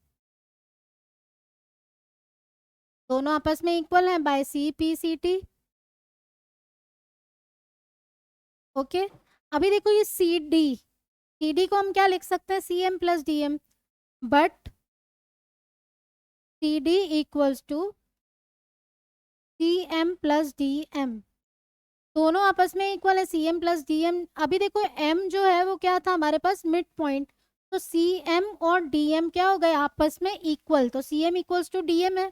दोनों आपस में इक्वल हैं बाय CPCT। ओके, अभी देखो ये CD को हम क्या लिख सकते हैं? CM plus DM। But CD equals to CM plus DM। दोनों आपस में इक्वल है, CM प्लस DM। अभी देखो M जो है वो क्या था हमारे पास? Mid point. तो CM और DM क्या हो गए? आपस में इक्वल। तो CM इक्वल्स टू DM है,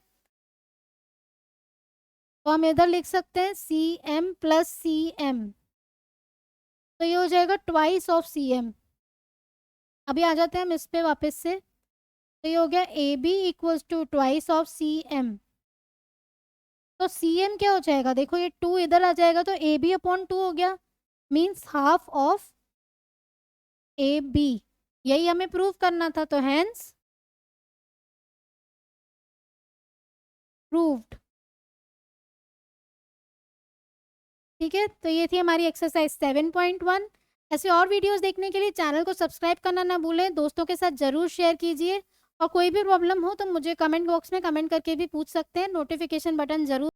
तो हम इधर लिख सकते हैं CM प्लस CM। तो ये हो जाएगा ट्वाइस ऑफ CM। अभी आ जाते हैं हम इस पे वापस से। तो ये हो गया AB equals to twice of CM। तो CM क्या हो जाएगा? देखो ये 2 इधर आ जाएगा तो AB अपॉन 2 हो गया, मीन्स हाफ ऑफ AB। यही हमें प्रूव करना था, तो हेंस प्रूव्ड। ठीक है, तो ये थी हमारी एक्सरसाइज 7.1। ऐसे और वीडियोस देखने के लिए चैनल को सब्सक्राइब करना ना भूलें, दोस्तों के साथ ज़रूर शेयर कीजिए। और कोई भी प्रॉब्लम हो तो मुझे कमेंट बॉक्स में कमेंट करके भी पूछ सकते हैं। नोटिफिकेशन बटन ज़रूर